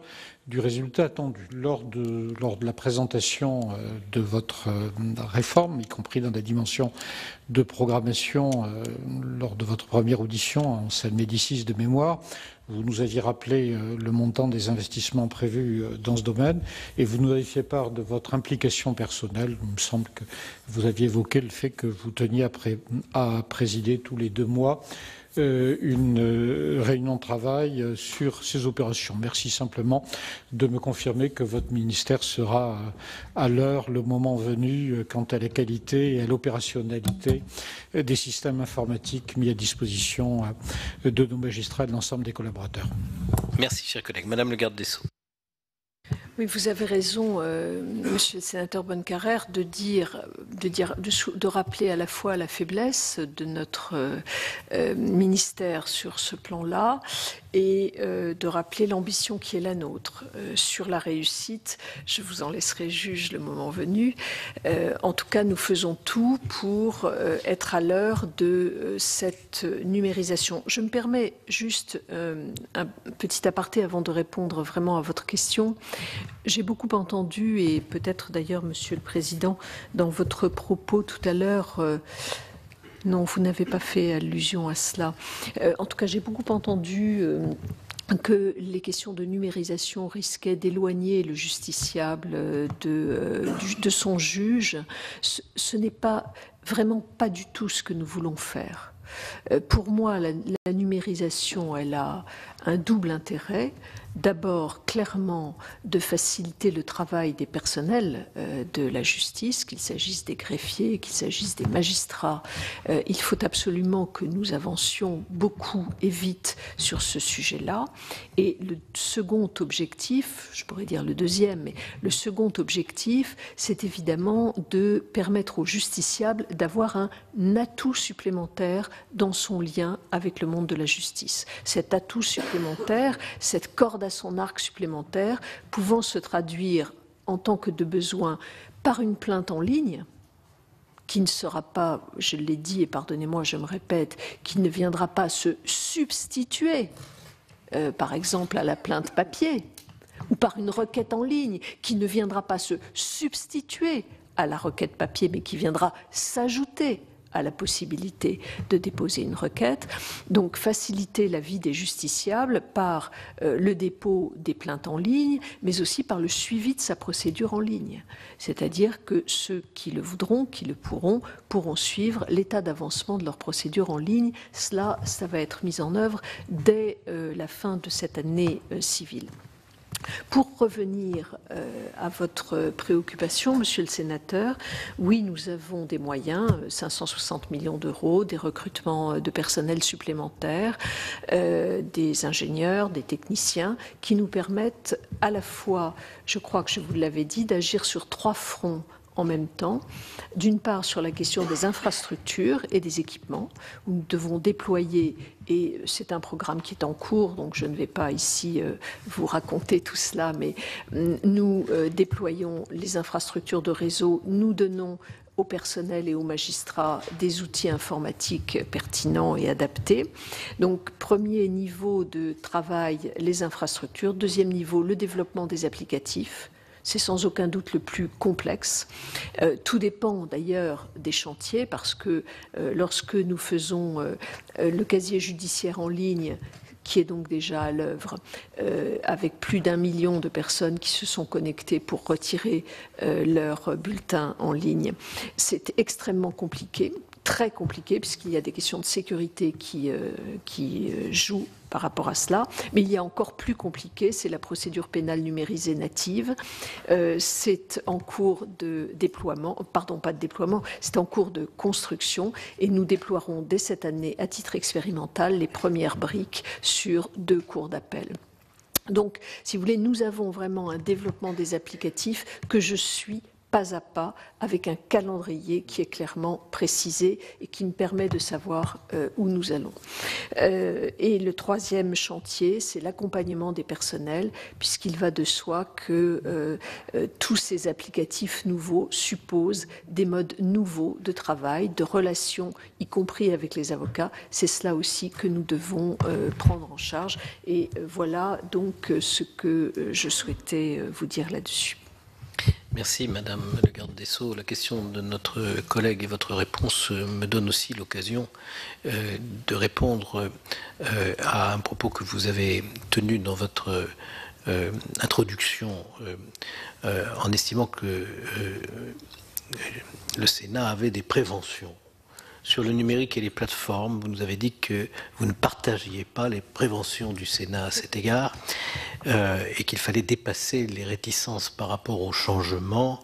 du résultat attendu. Lors de la présentation de votre réforme, y compris dans la dimension de programmation, lors de votre première audition en salle Médicis de mémoire, vous nous aviez rappelé le montant des investissements prévus dans ce domaine et vous nous avez fait part de votre implication personnelle. Il me semble que vous aviez évoqué le fait que vous teniez à présider tous les 2 mois une réunion de travail sur ces opérations. Merci simplement de me confirmer que votre ministère sera à l'heure, le moment venu, quant à la qualité et à l'opérationnalité des systèmes informatiques mis à disposition de nos magistrats et de l'ensemble des collaborateurs. Merci, chers collègues. Madame le garde des Sceaux. Oui, vous avez raison, Monsieur le sénateur Bonnecarrère, de rappeler à la fois la faiblesse de notre ministère sur ce plan-là et de rappeler l'ambition qui est la nôtre. Sur la réussite, je vous en laisserai juge le moment venu. En tout cas, nous faisons tout pour être à l'heure de cette numérisation. Je me permets juste un petit aparté avant de répondre vraiment à votre question. J'ai beaucoup entendu, et peut-être d'ailleurs, Monsieur le Président, dans votre propos tout à l'heure, non, vous n'avez pas fait allusion à cela. En tout cas, j'ai beaucoup entendu que les questions de numérisation risquaient d'éloigner le justiciable de son juge. Ce n'est vraiment pas du tout ce que nous voulons faire. Pour moi, la numérisation, elle a un double intérêt. D'abord, clairement, de faciliter le travail des personnels de la justice, qu'il s'agisse des greffiers, qu'il s'agisse des magistrats. Il faut absolument que nous avancions beaucoup et vite sur ce sujet-là. Et le second objectif, je pourrais dire le deuxième, mais le second objectif, c'est évidemment de permettre au justiciable d'avoir un atout supplémentaire dans son lien avec le monde de la justice. Cet atout supplémentaire, cette corde à son arc supplémentaire, pouvant se traduire en tant que de besoin par une plainte en ligne, qui ne sera pas, je l'ai dit et pardonnez-moi, je me répète, qui ne viendra pas se substituer, par exemple, à la plainte papier, ou par une requête en ligne, qui ne viendra pas se substituer à la requête papier, mais qui viendra s'ajouter à la possibilité de déposer une requête. Donc faciliter la vie des justiciables par le dépôt des plaintes en ligne, mais aussi par le suivi de sa procédure en ligne. C'est-à-dire que ceux qui le voudront, qui le pourront suivre l'état d'avancement de leur procédure en ligne. Ça va être mis en œuvre dès la fin de cette année civile. Pour revenir à votre préoccupation, Monsieur le Sénateur, oui, nous avons des moyens, 560 millions d'euros, des recrutements de personnel supplémentaires, des ingénieurs, des techniciens, qui nous permettent à la fois, je crois que je vous l'avais dit, d'agir sur 3 fronts en même temps. D'une part, sur la question des infrastructures et des équipements, où nous devons déployer, et c'est un programme qui est en cours, donc je ne vais pas ici vous raconter tout cela, mais nous déployons les infrastructures de réseau, nous donnons au personnel et aux magistrats des outils informatiques pertinents et adaptés. Donc, premier niveau de travail, les infrastructures. Deuxième niveau, le développement des applicatifs. C'est sans aucun doute le plus complexe. Tout dépend d'ailleurs des chantiers, parce que lorsque nous faisons le casier judiciaire en ligne, qui est donc déjà à l'œuvre, avec plus d'1 million de personnes qui se sont connectées pour retirer leur bulletin en ligne, c'est extrêmement compliqué, très compliqué, puisqu'il y a des questions de sécurité qui jouent par rapport à cela. Mais il y a encore plus compliqué, c'est la procédure pénale numérisée native. C'est en cours de déploiement, pardon, pas de déploiement, c'est en cours de construction, et nous déploierons dès cette année, à titre expérimental, les premières briques sur 2 cours d'appel. Donc, si vous voulez, nous avons vraiment un développement des applicatifs que je suis pas à pas, avec un calendrier qui est clairement précisé et qui me permet de savoir où nous allons. Et le troisième chantier, c'est l'accompagnement des personnels, puisqu'il va de soi que tous ces applicatifs nouveaux supposent des modes nouveaux de travail, de relations, y compris avec les avocats. C'est cela aussi que nous devons prendre en charge. Et voilà donc ce que je souhaitais vous dire là-dessus. Merci Madame le garde des Sceaux. La question de notre collègue et votre réponse me donne aussi l'occasion de répondre à un propos que vous avez tenu dans votre introduction en estimant que le Sénat avait des préventions. Sur le numérique et les plateformes, vous nous avez dit que vous ne partagiez pas les préventions du Sénat à cet égard et qu'il fallait dépasser les réticences par rapport au changement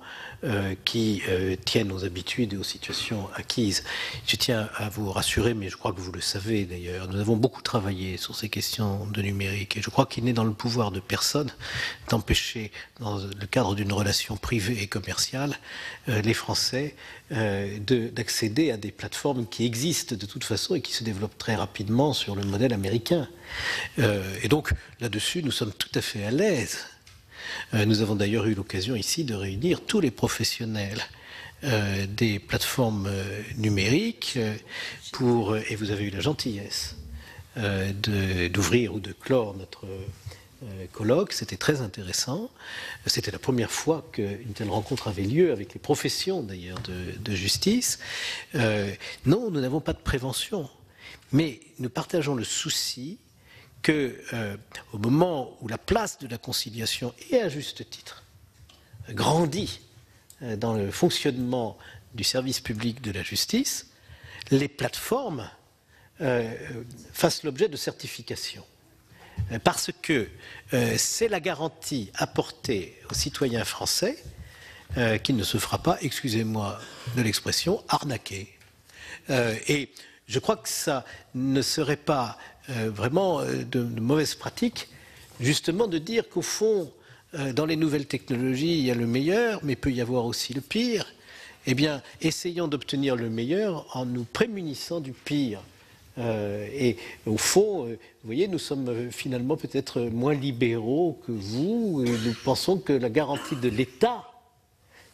qui tiennent aux habitudes et aux situations acquises. Je tiens à vous rassurer, mais je crois que vous le savez d'ailleurs, nous avons beaucoup travaillé sur ces questions de numérique et je crois qu'il n'est dans le pouvoir de personne d'empêcher, dans le cadre d'une relation privée et commerciale, les Français d'accéder à des plateformes qui existent de toute façon et qui se développent très rapidement sur le modèle américain. Et donc, là-dessus, nous sommes tout à fait à l'aise. Nous avons d'ailleurs eu l'occasion ici de réunir tous les professionnels des plateformes numériques et vous avez eu la gentillesse d'ouvrir ou de clore notre colloque. C'était très intéressant. C'était la première fois qu'une telle rencontre avait lieu avec les professions d'ailleurs de justice. Non, nous n'avons pas de prévention, mais nous partageons le souci que, au moment où la place de la conciliation, et à juste titre, grandit dans le fonctionnement du service public de la justice, les plateformes fassent l'objet de certification. Parce que c'est la garantie apportée aux citoyens français qu'il ne se fera pas, excusez-moi de l'expression, arnaquer. Et je crois que ça ne serait pas vraiment de mauvaise pratique, justement de dire qu'au fond, dans les nouvelles technologies, il y a le meilleur, mais peut y avoir aussi le pire. Eh bien, essayons d'obtenir le meilleur en nous prémunissant du pire. Et au fond, vous voyez, nous sommes finalement peut-être moins libéraux que vous. Et nous pensons que la garantie de l'État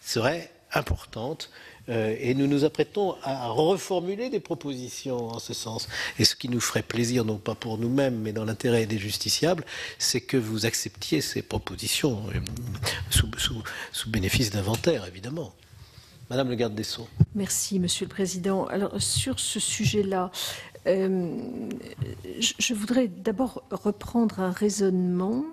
serait importante. Et nous nous apprêtons à reformuler des propositions en ce sens. Et ce qui nous ferait plaisir, non pas pour nous-mêmes, mais dans l'intérêt des justiciables, c'est que vous acceptiez ces propositions, sous bénéfice d'inventaire, évidemment. Madame le garde des Sceaux. Merci, Monsieur le Président. Alors, sur ce sujet-là, je voudrais d'abord reprendre un raisonnement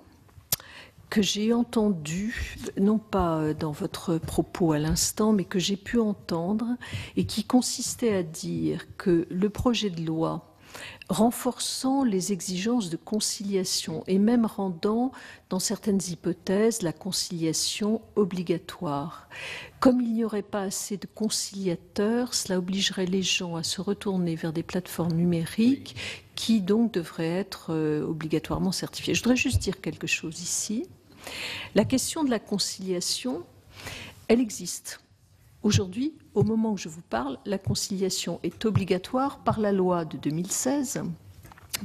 que j'ai entendu, non pas dans votre propos à l'instant, mais que j'ai pu entendre, et qui consistait à dire que le projet de loi renforçant les exigences de conciliation et même rendant, dans certaines hypothèses, la conciliation obligatoire. Comme il n'y aurait pas assez de conciliateurs, cela obligerait les gens à se retourner vers des plateformes numériques qui donc devraient être obligatoirement certifiées. Je voudrais juste dire quelque chose ici. La question de la conciliation, elle existe. Aujourd'hui, au moment où je vous parle, la conciliation est obligatoire par la loi de 2016,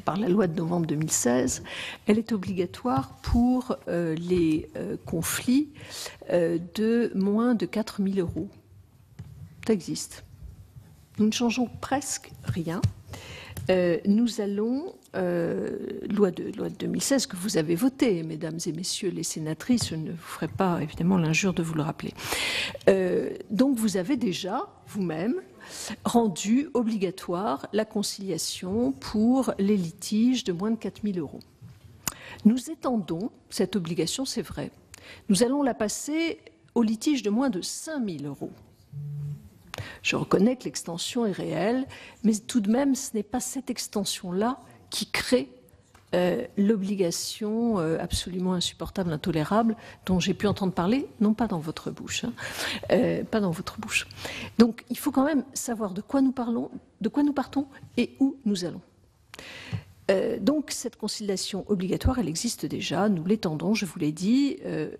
par la loi de novembre 2016. Elle est obligatoire pour les conflits de moins de 4 000 €. Ça existe. Nous ne changeons presque rien. Nous allons, loi de 2016 que vous avez votée, mesdames et messieurs les sénatrices, je ne vous ferai pas évidemment l'injure de vous le rappeler. Donc vous avez déjà, vous-même, rendu obligatoire la conciliation pour les litiges de moins de 4 000 €. Nous étendons cette obligation, c'est vrai. Nous allons la passer aux litiges de moins de 5 000 €. Je reconnais que l'extension est réelle, mais tout de même, ce n'est pas cette extension-là qui crée l'obligation absolument insupportable, intolérable, dont j'ai pu entendre parler, non pas dans votre bouche, pas dans votre bouche. Donc, il faut quand même savoir de quoi nous parlons, de quoi nous partons et où nous allons. Donc, cette conciliation obligatoire, elle existe déjà, nous l'étendons, je vous l'ai dit,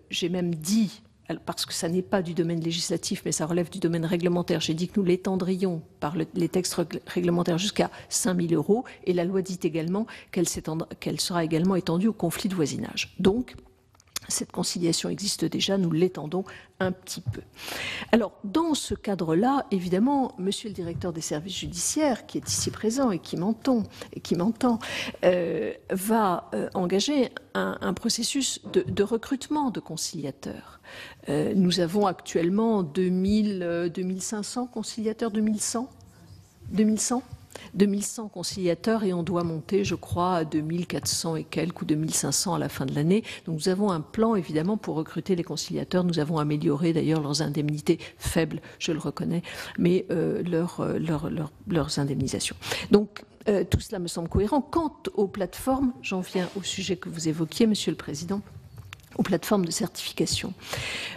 j'ai même dit, parce que ça n'est pas du domaine législatif, mais ça relève du domaine réglementaire. J'ai dit que nous l'étendrions par les textes réglementaires jusqu'à 5 000 €, et la loi dit également qu'elle sera également étendue aux conflits de voisinage. Donc, cette conciliation existe déjà, nous l'étendons un petit peu. Alors, dans ce cadre-là, évidemment, monsieur le directeur des services judiciaires, qui est ici présent et qui m'entend, va engager un processus de recrutement de conciliateurs. Nous avons actuellement 2500 conciliateurs, 2100 conciliateurs, et on doit monter, je crois, à 2400 et quelques ou 2500 à la fin de l'année. Donc nous avons un plan, évidemment, pour recruter les conciliateurs. Nous avons amélioré, d'ailleurs, leurs indemnités faibles, je le reconnais, mais leurs indemnisations. Donc, tout cela me semble cohérent. Quant aux plateformes, j'en viens au sujet que vous évoquiez, Monsieur le Président. aux plateformes de certification.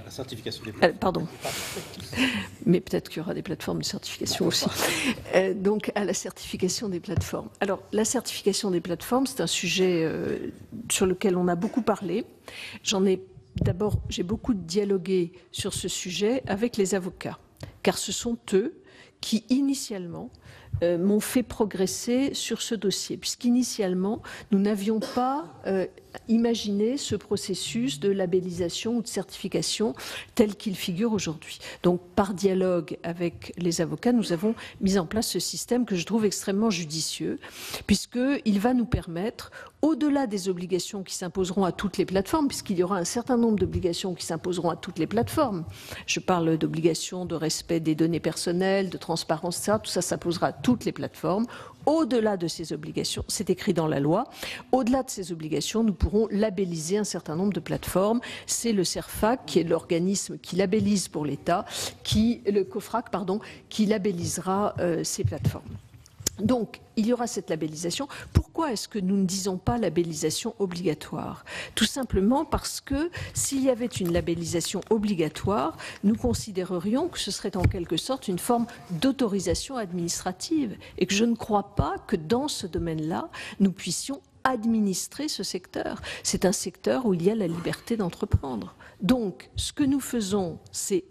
La certification des plateformes. Pardon. Mais peut-être qu'il y aura des plateformes de certification aussi. Donc, à la certification des plateformes. Alors, la certification des plateformes, c'est un sujet sur lequel on a beaucoup parlé. J'ai beaucoup dialogué sur ce sujet avec les avocats, car ce sont eux qui, initialement, m'ont fait progresser sur ce dossier, puisqu'initialement, nous n'avions pas imaginé ce processus de labellisation ou de certification tel qu'il figure aujourd'hui. Donc, par dialogue avec les avocats, nous avons mis en place ce système que je trouve extrêmement judicieux, puisqu'il va nous permettre, au-delà des obligations qui s'imposeront à toutes les plateformes, puisqu'il y aura un certain nombre d'obligations qui s'imposeront à toutes les plateformes, je parle d'obligations de respect des données personnelles, de transparence, etc., tout ça s'imposera à toutes les plateformes. Au-delà de ces obligations, c'est écrit dans la loi, au-delà de ces obligations, nous pourrons labelliser un certain nombre de plateformes. C'est le CERFAC, qui est l'organisme qui labellise pour l'État, le COFRAC, qui labellisera ces plateformes. Donc, il y aura cette labellisation. Pourquoi est-ce que nous ne disons pas labellisation obligatoire? Tout simplement parce que s'il y avait une labellisation obligatoire, nous considérerions que ce serait en quelque sorte une forme d'autorisation administrative et que je ne crois pas que dans ce domaine-là, nous puissions administrer ce secteur. C'est un secteur où il y a la liberté d'entreprendre. Donc, ce que nous faisons, c'est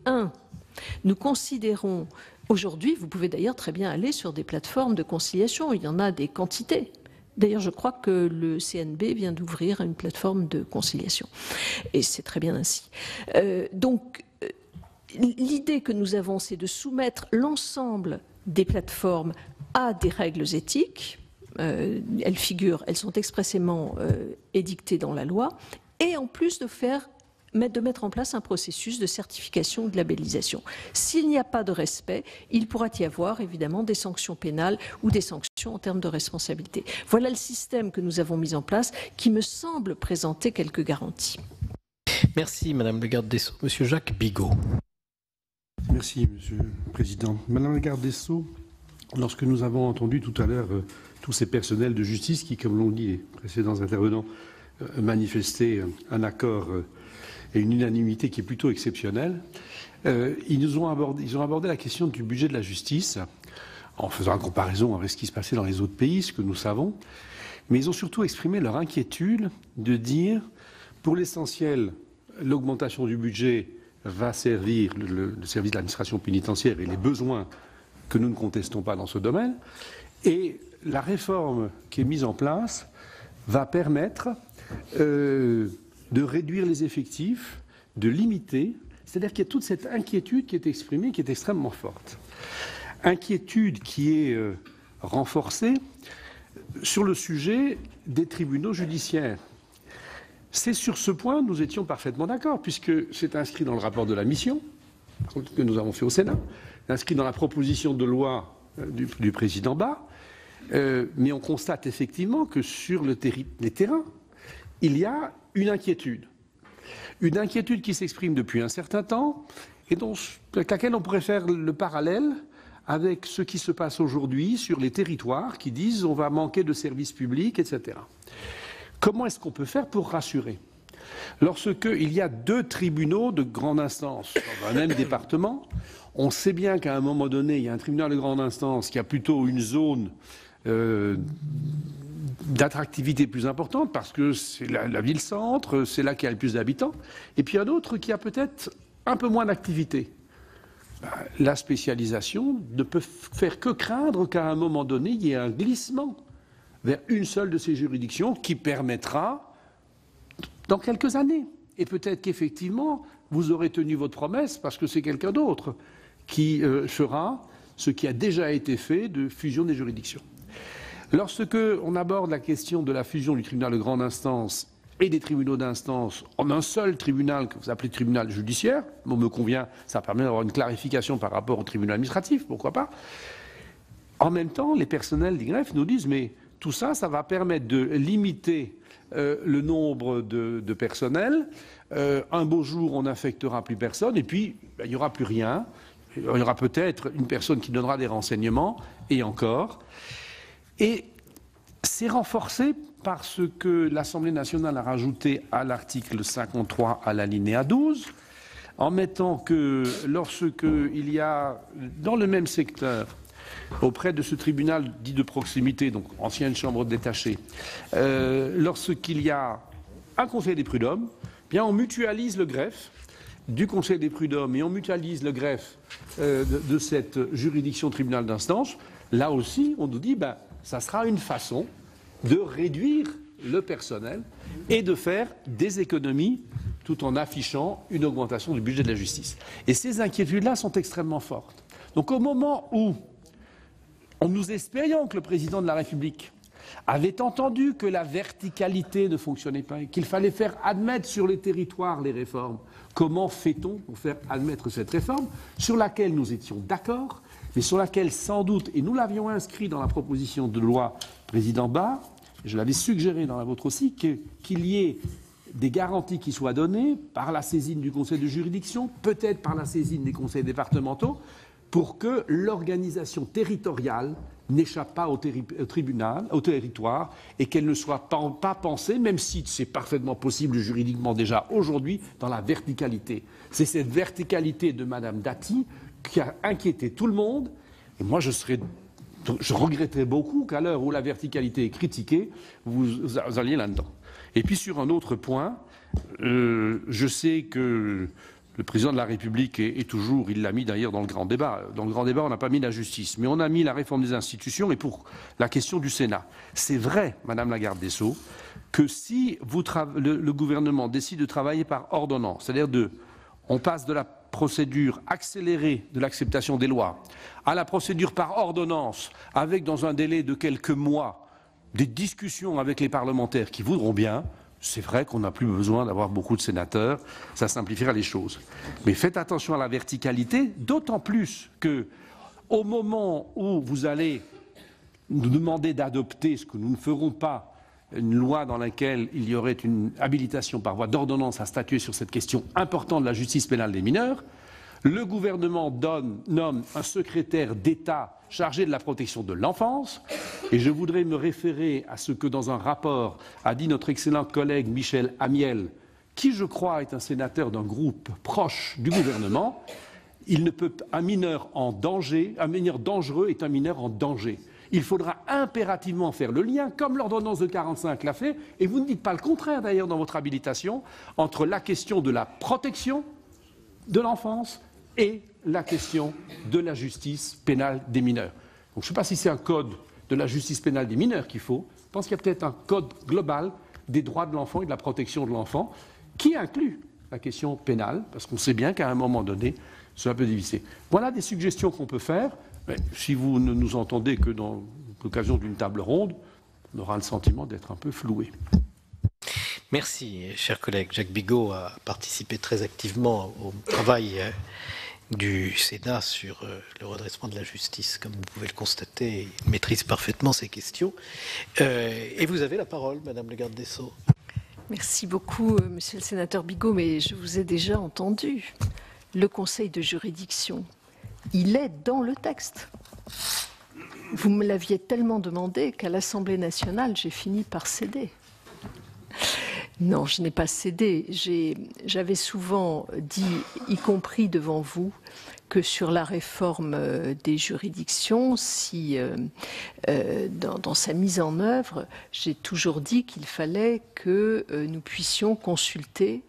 nous considérons. Aujourd'hui, vous pouvez d'ailleurs très bien aller sur des plateformes de conciliation. Il y en a des quantités. D'ailleurs, je crois que le CNB vient d'ouvrir une plateforme de conciliation. Et c'est très bien ainsi. Donc, l'idée que nous avons, c'est de soumettre l'ensemble des plateformes à des règles éthiques. Elles sont expressément édictées dans la loi. Et en plus de mettre en place un processus de certification ou de labellisation. S'il n'y a pas de respect, il pourra y avoir évidemment des sanctions pénales ou des sanctions en termes de responsabilité. Voilà le système que nous avons mis en place qui me semble présenter quelques garanties. Merci Madame le garde des Sceaux. Monsieur Jacques Bigot. Merci Monsieur le Président. Madame la garde des Sceaux, lorsque nous avons entendu tout à l'heure tous ces personnels de justice qui, comme l'ont dit les précédents intervenants, manifestaient un accord et une unanimité qui est plutôt exceptionnelle. Ils ont abordé la question du budget de la justice en faisant une comparaison avec ce qui se passait dans les autres pays, ce que nous savons. Mais ils ont surtout exprimé leur inquiétude de dire, pour l'essentiel, l'augmentation du budget va servir le service de l'administration pénitentiaire et les besoins que nous ne contestons pas dans ce domaine. Et la réforme qui est mise en place va permettre de réduire les effectifs, de limiter, c'est-à-dire qu'il y a toute cette inquiétude qui est exprimée, qui est extrêmement forte. Inquiétude qui est renforcée sur le sujet des tribunaux judiciaires. C'est sur ce point nous étions parfaitement d'accord, puisque c'est inscrit dans le rapport de la mission que nous avons fait au Sénat, inscrit dans la proposition de loi du président Bas, mais on constate effectivement que sur les terrains, il y a une inquiétude qui s'exprime depuis un certain temps et avec laquelle on pourrait faire le parallèle avec ce qui se passe aujourd'hui sur les territoires qui disent on va manquer de services publics, etc. Comment est-ce qu'on peut faire pour rassurer? Lorsqu'il y a 2 tribunaux de grande instance dans un même département, on sait bien qu'à un moment donné, il y a un tribunal de grande instance qui a plutôt une zone d'attractivité plus importante parce que c'est la ville-centre, c'est là qu'il y a le plus d'habitants, et puis un autre qui a peut-être un peu moins d'activité. La spécialisation ne peut faire que craindre qu'à un moment donné, il y ait un glissement vers une seule de ces juridictions qui permettra dans quelques années. Et peut-être qu'effectivement, vous aurez tenu votre promesse parce que c'est quelqu'un d'autre qui fera ce qui a déjà été fait de fusion des juridictions. Lorsque on aborde la question de la fusion du tribunal de grande instance et des tribunaux d'instance en un seul tribunal que vous appelez tribunal judiciaire, bon, me convient, ça permet d'avoir une clarification par rapport au tribunal administratif, pourquoi pas. En même temps, les personnels d'IGREF nous disent mais tout ça, ça va permettre de limiter le nombre de personnel. Un beau jour, on n'affectera plus personne et puis il n'y aura plus rien. Il y aura peut-être une personne qui donnera des renseignements et encore. Et C'est renforcé par ce que l'Assemblée nationale a rajouté à l'article 53 à l'alinéa 12, en mettant que lorsque il y a dans le même secteur, auprès de ce tribunal dit de proximité, donc ancienne chambre détachée, lorsqu'il y a un conseil des prud'hommes, bien on mutualise le greffe du conseil des prud'hommes et on mutualise le greffe de cette juridiction tribunal d'instance. Là aussi, on nous dit ça sera une façon de réduire le personnel et de faire des économies tout en affichant une augmentation du budget de la justice. Et ces inquiétudes-là sont extrêmement fortes. Donc au moment où nous espérions que le président de la République avait entendu que la verticalité ne fonctionnait pas et qu'il fallait faire admettre sur les territoires les réformes, comment fait-on pour faire admettre cette réforme sur laquelle nous étions d'accord, mais sur laquelle sans doute, et nous l'avions inscrit dans la proposition de loi président Barre, je l'avais suggéré dans la vôtre aussi, qu'il y ait des garanties qui soient données par la saisine du conseil de juridiction, peut-être par la saisine des conseils départementaux, pour que l'organisation territoriale n'échappe pas au tribunal, au territoire, et qu'elle ne soit pas pensée, même si c'est parfaitement possible juridiquement déjà aujourd'hui, dans la verticalité. C'est cette verticalité de Madame Dati qui a inquiété tout le monde, et moi je regretterais beaucoup qu'à l'heure où la verticalité est critiquée, vous alliez là-dedans. Et puis sur un autre point, je sais que le président de la République est toujours, il l'a mis d'ailleurs dans le grand débat. Dans le grand débat, on n'a pas mis la justice, mais on a mis la réforme des institutions et pour la question du Sénat. C'est vrai, Madame la garde des Sceaux, que si le gouvernement décide de travailler par ordonnance, c'est-à-dire on passe de la procédure accélérée de l'acceptation des lois à la procédure par ordonnance, avec dans un délai de quelques mois des discussions avec les parlementaires qui voudront bien, c'est vrai qu'on n'a plus besoin d'avoir beaucoup de sénateurs, ça simplifiera les choses. Mais faites attention à la verticalité, d'autant plus que au moment où vous allez nous demander d'adopter, ce que nous ne ferons pas, une loi dans laquelle il y aurait une habilitation par voie d'ordonnance à statuer sur cette question importante de la justice pénale des mineurs, le gouvernement nomme un secrétaire d'État chargé de la protection de l'enfance, et je voudrais me référer à ce que dans un rapport a dit notre excellent collègue Michel Amiel, qui je crois est un sénateur d'un groupe proche du gouvernement. Un mineur dangereux est un mineur en danger. Il faudra impérativement faire le lien, comme l'ordonnance de 45 l'a fait, et vous ne dites pas le contraire d'ailleurs dans votre habilitation, entre la question de la protection de l'enfance et la question de la justice pénale des mineurs. Donc, je ne sais pas si c'est un code de la justice pénale des mineurs qu'il faut. Je pense qu'il y a peut-être un code global des droits de l'enfant et de la protection de l'enfant qui inclut la question pénale, parce qu'on sait bien qu'à un moment donné, cela peut diviser. Voilà des suggestions qu'on peut faire. Mais si vous ne nous entendez que dans l'occasion d'une table ronde, on aura le sentiment d'être un peu floué. Merci, cher collègue. Jacques Bigot a participé très activement au travail du Sénat sur le redressement de la justice. Comme vous pouvez le constater, il maîtrise parfaitement ces questions. Et vous avez la parole, Madame la garde des Sceaux. Merci beaucoup, Monsieur le sénateur Bigot, mais je vous ai déjà entendu. Le conseil de juridiction, il est dans le texte. Vous me l'aviez tellement demandé qu'à l'Assemblée nationale, j'ai fini par céder. Non, je n'ai pas cédé. J'avais souvent dit, y compris devant vous, que sur la réforme des juridictions, dans sa mise en œuvre, j'ai toujours dit qu'il fallait que nous puissions consulter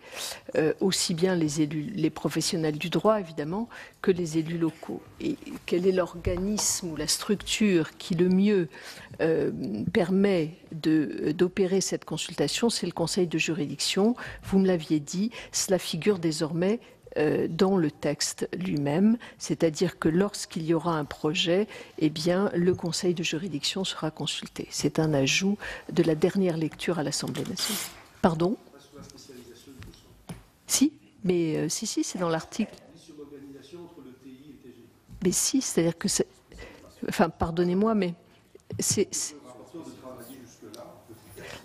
aussi bien les professionnels du droit, évidemment, que les élus locaux. Et quel est l'organisme ou la structure qui le mieux permet d'opérer cette consultation? C'est le Conseil de juridiction. Vous me l'aviez dit, cela figure désormais dans le texte lui-même, c'est-à-dire que lorsqu'il y aura un projet, eh bien, le Conseil de juridiction sera consulté. C'est un ajout de la dernière lecture à l'Assemblée nationale. Pardon ? Si, mais si, c'est dans l'article. Mais si, c'est-à-dire que c'est... Enfin, pardonnez-moi, mais c'est...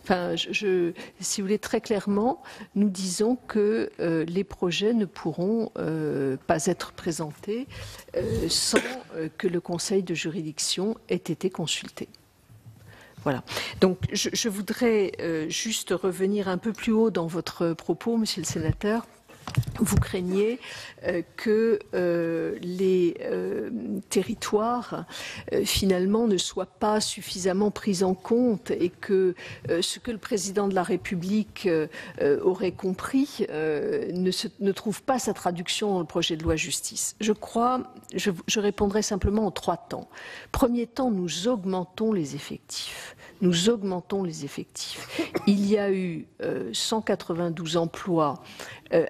Enfin, si vous voulez, très clairement, nous disons que les projets ne pourront pas être présentés sans que le Conseil de juridiction ait été consulté. Voilà. Donc, je voudrais juste revenir un peu plus haut dans votre propos, Monsieur le Sénateur. Vous craignez que les territoires, finalement, ne soient pas suffisamment pris en compte et que ce que le président de la République aurait compris ne trouve pas sa traduction dans le projet de loi justice. Je répondrai simplement en 3 temps. Premier temps, nous augmentons les effectifs. Nous augmentons les effectifs. Il y a eu 192 emplois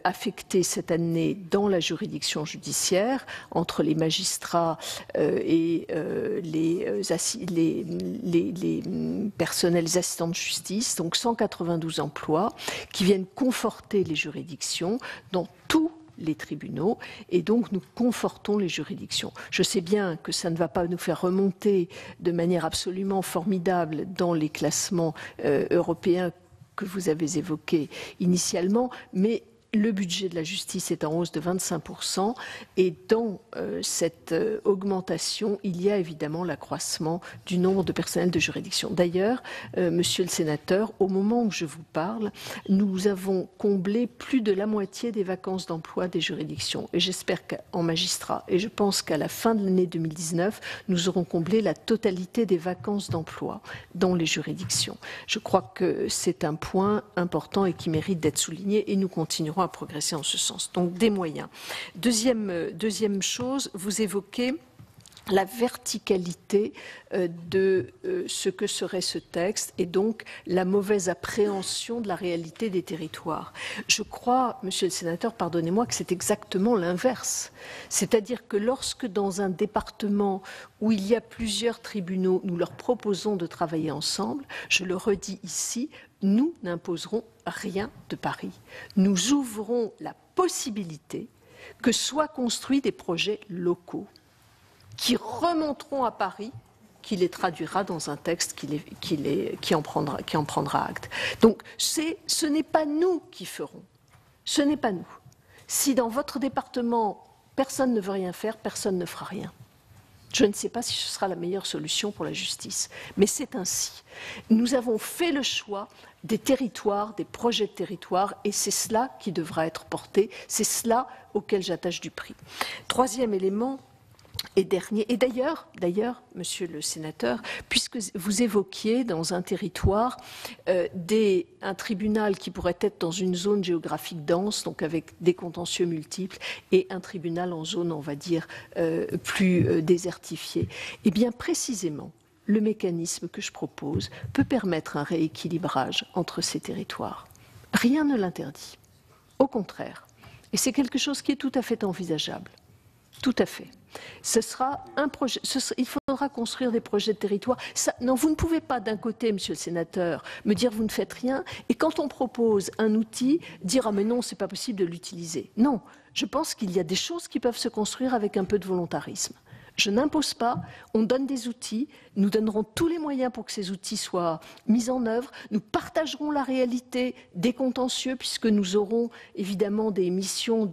affectés cette année dans la juridiction judiciaire entre les magistrats et les personnels, les assistants de justice, donc 192 emplois qui viennent conforter les juridictions dans tous les tribunaux, et donc nous confortons les juridictions. Je sais bien que ça ne va pas nous faire remonter de manière absolument formidable dans les classements européens que vous avez évoqués initialement, mais le budget de la justice est en hausse de 25% et dans cette augmentation, il y a évidemment l'accroissement du nombre de personnels de juridiction. D'ailleurs, monsieur le sénateur, au moment où je vous parle, nous avons comblé plus de la moitié des vacances d'emploi des juridictions. Et j'espère qu'en magistrat, et je pense qu'à la fin de l'année 2019, nous aurons comblé la totalité des vacances d'emploi dans les juridictions. Je crois que c'est un point important et qui mérite d'être souligné et nous continuerons à progresser en ce sens. Donc des moyens. Deuxième chose, vous évoquez la verticalité de ce que serait ce texte et donc la mauvaise appréhension de la réalité des territoires. Je crois, monsieur le sénateur, pardonnez-moi, que c'est exactement l'inverse. C'est-à-dire que lorsque dans un département où il y a plusieurs tribunaux, nous leur proposons de travailler ensemble, je le redis ici, nous n'imposerons rien de Paris. Nous ouvrons la possibilité que soient construits des projets locaux qui remonteront à Paris, qui les traduira dans un texte qui en prendra acte. Donc ce n'est pas nous qui ferons, ce n'est pas nous. Si dans votre département, personne ne veut rien faire, personne ne fera rien. Je ne sais pas si ce sera la meilleure solution pour la justice, mais c'est ainsi. Nous avons fait le choix des territoires, des projets de territoire, et c'est cela qui devra être porté, c'est cela auquel j'attache du prix. Troisième élément, et dernier, et d'ailleurs, monsieur le sénateur, puisque vous évoquiez dans un territoire un tribunal qui pourrait être dans une zone géographique dense, donc avec des contentieux multiples, et un tribunal en zone, on va dire, plus désertifiée, eh bien précisément, le mécanisme que je propose peut permettre un rééquilibrage entre ces territoires. Rien ne l'interdit. Au contraire. Et c'est quelque chose qui est tout à fait envisageable. Tout à fait. Ce sera un projet. Il faudra construire des projets de territoire. Non, vous ne pouvez pas, d'un côté, monsieur le sénateur, me dire vous ne faites rien, et quand on propose un outil, dire ah mais non, c'est pas possible de l'utiliser. Non, je pense qu'il y a des choses qui peuvent se construire avec un peu de volontarisme. Je n'impose pas, on donne des outils, nous donnerons tous les moyens pour que ces outils soient mis en œuvre, nous partagerons la réalité des contentieux puisque nous aurons évidemment des missions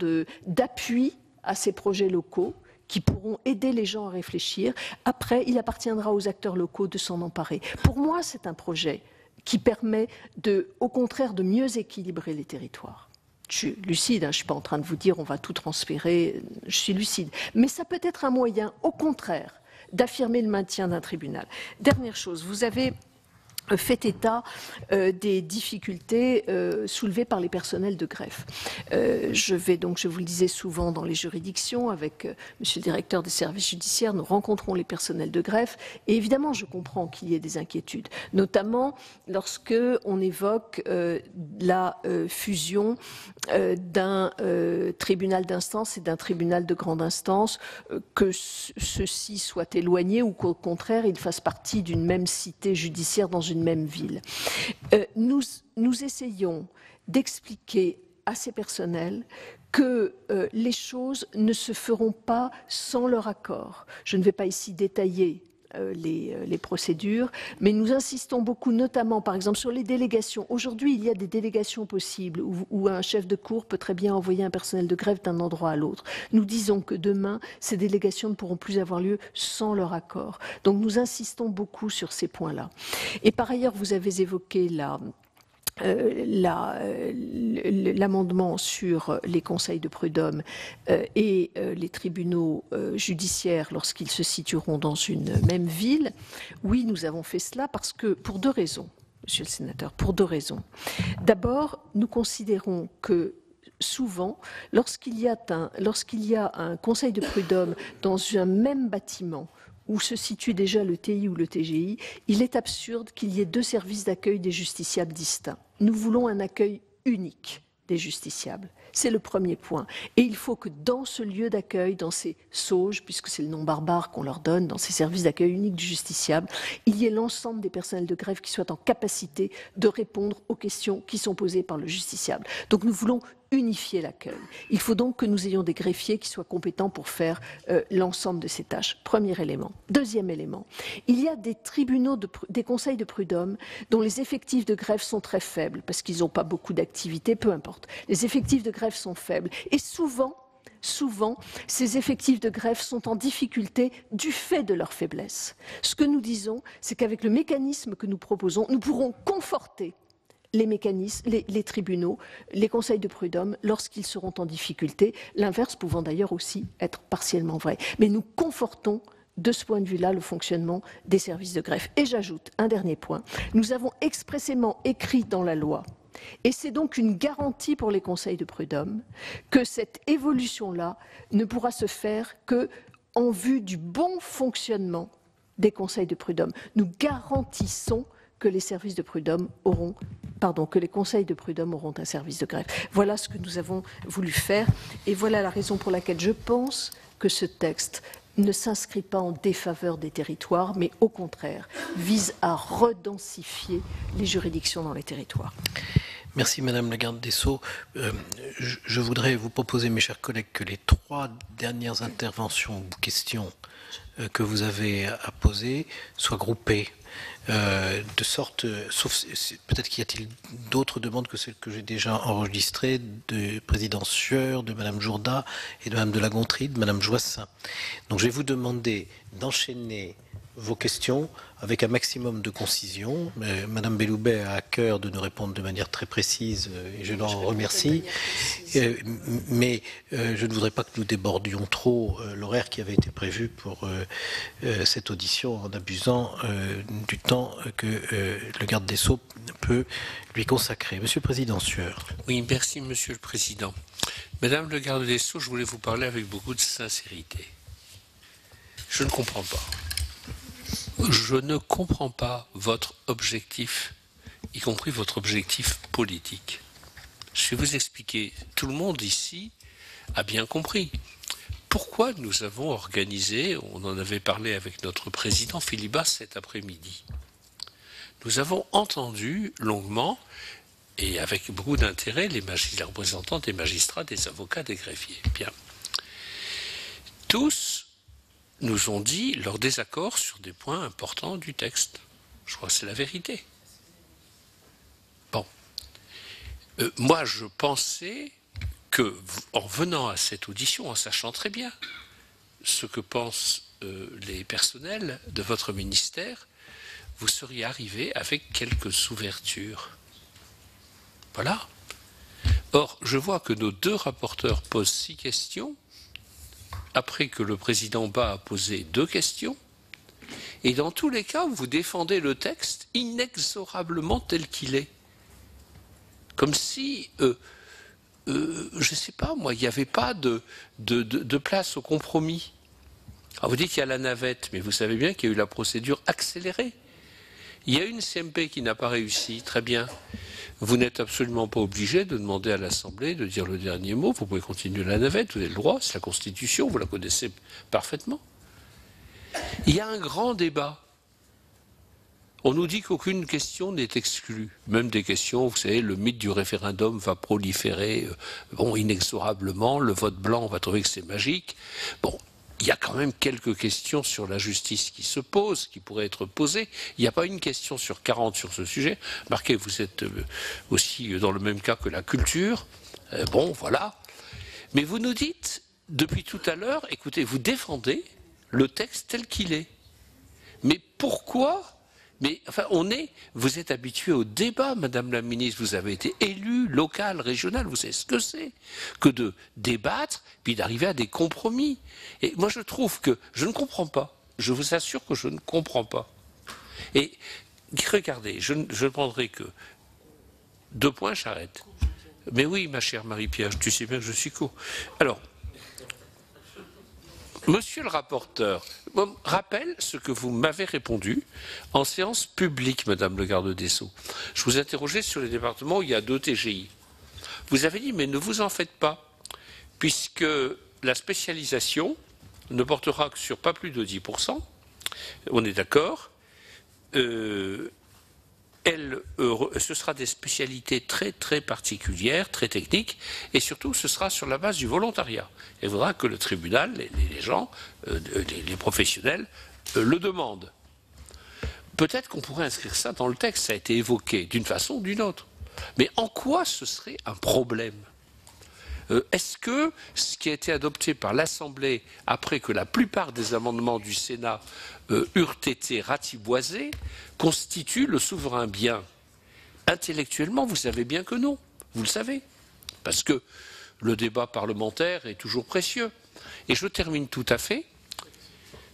d'appui à ces projets locaux qui pourront aider les gens à réfléchir. Après, il appartiendra aux acteurs locaux de s'en emparer. Pour moi, c'est un projet qui permet au contraire de mieux équilibrer les territoires. Je suis lucide, je ne suis pas en train de vous dire on va tout transférer, je suis lucide. Mais ça peut être un moyen, au contraire, d'affirmer le maintien d'un tribunal. Dernière chose, vous avez fait état des difficultés soulevées par les personnels de greffe. Je vous le disais souvent dans les juridictions, avec monsieur le directeur des services judiciaires, nous rencontrons les personnels de greffe et évidemment je comprends qu'il y ait des inquiétudes, notamment lorsque on évoque la fusion d'un tribunal d'instance et d'un tribunal de grande instance, que ceux-ci soient éloignés ou qu'au contraire ils fassent partie d'une même cité judiciaire dans une même ville. Nous essayons d'expliquer à ces personnels que les choses ne se feront pas sans leur accord. Je ne vais pas ici détailler les procédures, mais nous insistons beaucoup, notamment, par exemple, sur les délégations. Aujourd'hui, il y a des délégations possibles où un chef de cour peut très bien envoyer un personnel de grève d'un endroit à l'autre. Nous disons que demain, ces délégations ne pourront plus avoir lieu sans leur accord. Donc nous insistons beaucoup sur ces points-là. Et par ailleurs, vous avez évoqué l'amendement sur les conseils de prud'homme et les tribunaux judiciaires lorsqu'ils se situeront dans une même ville. Oui, nous avons fait cela parce que, pour deux raisons, Monsieur le Sénateur, pour deux raisons. D'abord, nous considérons que souvent, lorsqu'il y a un conseil de prud'homme dans un même bâtiment où se situe déjà le TI ou le TGI, il est absurde qu'il y ait deux services d'accueil des justiciables distincts. Nous voulons un accueil unique des justiciables. C'est le premier point. Et il faut que dans ce lieu d'accueil, dans ces SAUJ, puisque c'est le nom barbare qu'on leur donne, dans ces services d'accueil uniques du justiciable, il y ait l'ensemble des personnels de grève qui soient en capacité de répondre aux questions qui sont posées par le justiciable. Donc nous voulons unifier l'accueil. Il faut donc que nous ayons des greffiers qui soient compétents pour faire l'ensemble de ces tâches. Premier élément. Deuxième élément. Il y a des tribunaux, des conseils de prud'homme dont les effectifs de grève sont très faibles parce qu'ils n'ont pas beaucoup d'activités, peu importe. Les effectifs de grève sont faibles. Et souvent, ces effectifs de greffe sont en difficulté du fait de leur faiblesse. Ce que nous disons, c'est qu'avec le mécanisme que nous proposons, nous pourrons conforter les tribunaux, les conseils de prud'homme, lorsqu'ils seront en difficulté, l'inverse pouvant d'ailleurs aussi être partiellement vrai. Mais nous confortons de ce point de vue-là le fonctionnement des services de greffe. Et j'ajoute un dernier point. Nous avons expressément écrit dans la loi, et c'est donc une garantie pour les conseils de prud'homme, que cette évolution-là ne pourra se faire qu'en vue du bon fonctionnement des conseils de prud'homme. Nous garantissons que les conseils de prud'homme auront un service de greffe. Voilà ce que nous avons voulu faire et voilà la raison pour laquelle je pense que ce texte ne s'inscrit pas en défaveur des territoires, mais au contraire, vise à redensifier les juridictions dans les territoires. Merci Madame la garde des Sceaux. Je voudrais vous proposer, mes chers collègues, que les trois dernières interventions ou questions que vous avez à poser soient groupées. De sorte, sauf peut-être qu'il y a-t-il d'autres demandes que celles que j'ai déjà enregistrées de président Sueur, de Madame Jourda et de Madame de la Gontrie, de Madame Joissin. Donc je vais vous demander d'enchaîner vos questions avec un maximum de concision. Madame Belloubet a à cœur de nous répondre de manière très précise et je l'en remercie. Mais je ne voudrais pas que nous débordions trop l'horaire qui avait été prévu pour cette audition en abusant du temps que le garde des Sceaux peut lui consacrer. Monsieur le Président Sueur. Oui, merci Monsieur le Président. Madame le garde des Sceaux, je voulais vous parler avec beaucoup de sincérité. Je ne comprends pas. Je ne comprends pas votre objectif, y compris votre objectif politique. Je vais vous expliquer. Tout le monde ici a bien compris pourquoi nous avons organisé, on en avait parlé avec notre président Philibert cet après-midi. Nous avons entendu longuement et avec beaucoup d'intérêt les représentants des magistrats, des avocats, des greffiers. Bien. Tous nous ont dit leur désaccord sur des points importants du texte. Je crois que c'est la vérité. Bon. Moi, je pensais que, en venant à cette audition, en sachant très bien ce que pensent les personnels de votre ministère, vous seriez arrivé avec quelques ouvertures. Voilà. Or, je vois que nos deux rapporteurs posent 6 questions, après que le président Bas a posé 2 questions, et dans tous les cas, vous défendez le texte inexorablement tel qu'il est. Comme si, je ne sais pas moi, il n'y avait pas de place au compromis. Alors vous dites qu'il y a la navette, mais vous savez bien qu'il y a eu la procédure accélérée. Il y a une CMP qui n'a pas réussi, très bien. Vous n'êtes absolument pas obligé de demander à l'Assemblée de dire le dernier mot. Vous pouvez continuer la navette, vous avez le droit, c'est la Constitution, vous la connaissez parfaitement. Il y a un grand débat. On nous dit qu'aucune question n'est exclue. Même des questions, vous savez, le mythe du référendum va proliférer inexorablement, le vote blanc, on va trouver que c'est magique. Bon, il y a quand même quelques questions sur la justice qui se posent, qui pourraient être posées. Il n'y a pas une question sur 40 sur ce sujet. Marquez, vous êtes aussi dans le même cas que la culture. Bon, voilà. Mais vous nous dites, depuis tout à l'heure, écoutez, vous défendez le texte tel qu'il est. Mais pourquoi ? Mais enfin, vous êtes habitué au débat, Madame la Ministre, vous avez été élue locale, régionale, vous savez ce que c'est que de débattre, puis d'arriver à des compromis. Et moi, je trouve que je ne comprends pas. Je vous assure que je ne comprends pas. Et regardez, je ne prendrai que 2 points, j'arrête. Mais oui, ma chère Marie-Pierre, tu sais bien que je suis court. Alors, Monsieur le rapporteur, rappelle ce que vous m'avez répondu en séance publique, Madame le garde des Sceaux. Je vous interrogeais sur les départements où il y a 2 TGI. Vous avez dit, mais ne vous en faites pas, puisque la spécialisation ne portera que sur pas plus de 10%, on est d'accord, ce sera des spécialités très très particulières, très techniques, et surtout ce sera sur la base du volontariat. Il faudra que le tribunal, les gens, les professionnels, le demandent. Peut-être qu'on pourrait inscrire ça dans le texte, ça a été évoqué d'une façon ou d'une autre. Mais en quoi ce serait un problème ? Est-ce que ce qui a été adopté par l'Assemblée, après que la plupart des amendements du Sénat eurent été ratiboisés, constitue le souverain bien ? Intellectuellement, vous savez bien que non, vous le savez, parce que le débat parlementaire est toujours précieux. Et je termine tout à fait,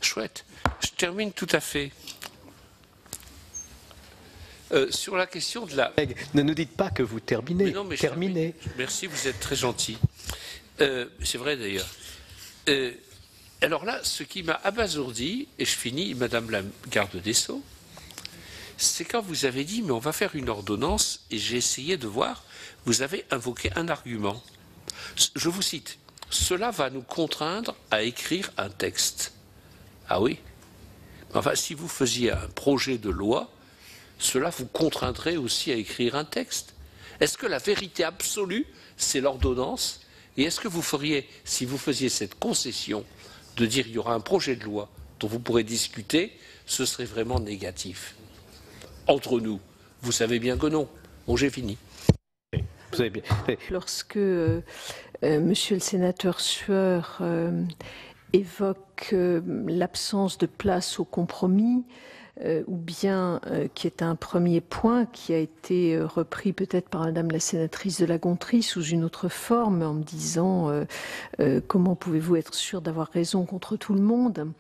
chouette, je termine tout à fait sur la question de la... Ne nous dites pas que vous terminez. Mais non, mais terminez. Merci, vous êtes très gentil. C'est vrai d'ailleurs. Alors là, ce qui m'a abasourdi, et je finis, Madame la garde des Sceaux, c'est quand vous avez dit, mais on va faire une ordonnance, et j'ai essayé de voir, vous avez invoqué un argument. Je vous cite, cela va nous contraindre à écrire un texte. Ah oui ? Enfin, si vous faisiez un projet de loi, cela vous contraindrait aussi à écrire un texte. Est-ce que la vérité absolue, c'est l'ordonnance ? Et est-ce que vous feriez, si vous faisiez cette concession, de dire qu'il y aura un projet de loi dont vous pourrez discuter, ce serait vraiment négatif. Entre nous, vous savez bien que non. Bon, j'ai fini. Vous avez bien. Lorsque Monsieur le sénateur Sueur évoque l'absence de place au compromis, ou bien qui est un premier point qui a été repris peut-être par Madame la sénatrice de la Gontrie sous une autre forme en me disant comment pouvez-vous être sûr d'avoir raison contre tout le monde ?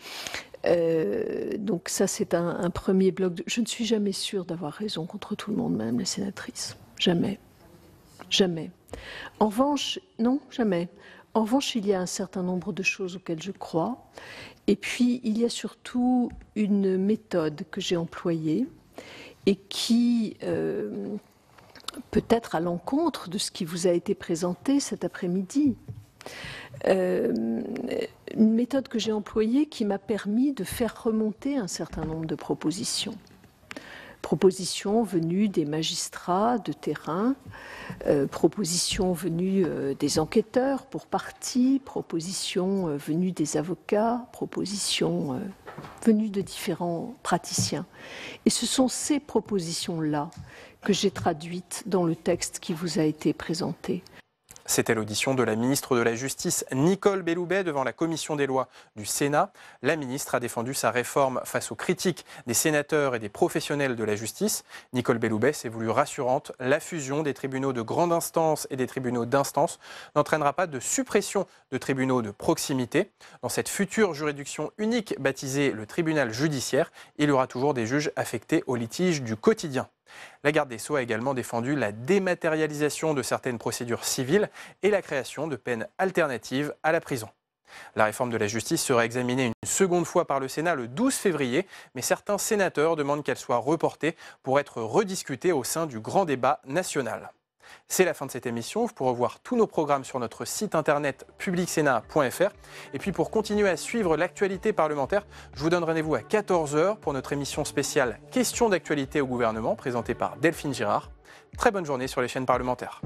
Donc ça c'est un premier bloc. Je ne suis jamais sûre d'avoir raison contre tout le monde, Madame la sénatrice. Jamais. Jamais. En revanche, non, jamais. En revanche, il y a un certain nombre de choses auxquelles je crois. Et puis, il y a surtout une méthode que j'ai employée et qui peut être à l'encontre de ce qui vous a été présenté cet après-midi. Une méthode que j'ai employée qui m'a permis de faire remonter un certain nombre de propositions. Propositions venues des magistrats de terrain, propositions venues des enquêteurs pour partie, propositions venues des avocats, propositions venues de différents praticiens. Et ce sont ces propositions-là que j'ai traduites dans le texte qui vous a été présenté. C'était l'audition de la ministre de la Justice, Nicole Belloubet, devant la commission des lois du Sénat. La ministre a défendu sa réforme face aux critiques des sénateurs et des professionnels de la justice. Nicole Belloubet s'est voulue rassurante. La fusion des tribunaux de grande instance et des tribunaux d'instance n'entraînera pas de suppression de tribunaux de proximité. Dans cette future juridiction unique baptisée le tribunal judiciaire, il y aura toujours des juges affectés aux litiges du quotidien. La garde des Sceaux a également défendu la dématérialisation de certaines procédures civiles et la création de peines alternatives à la prison. La réforme de la justice sera examinée une seconde fois par le Sénat le 12 février, mais certains sénateurs demandent qu'elle soit reportée pour être rediscutée au sein du grand débat national. C'est la fin de cette émission. Vous pourrez voir tous nos programmes sur notre site internet publicsénat.fr. Et puis pour continuer à suivre l'actualité parlementaire, je vous donne rendez-vous à 14h pour notre émission spéciale Questions d'actualité au gouvernement, présentée par Delphine Girard. Très bonne journée sur les chaînes parlementaires.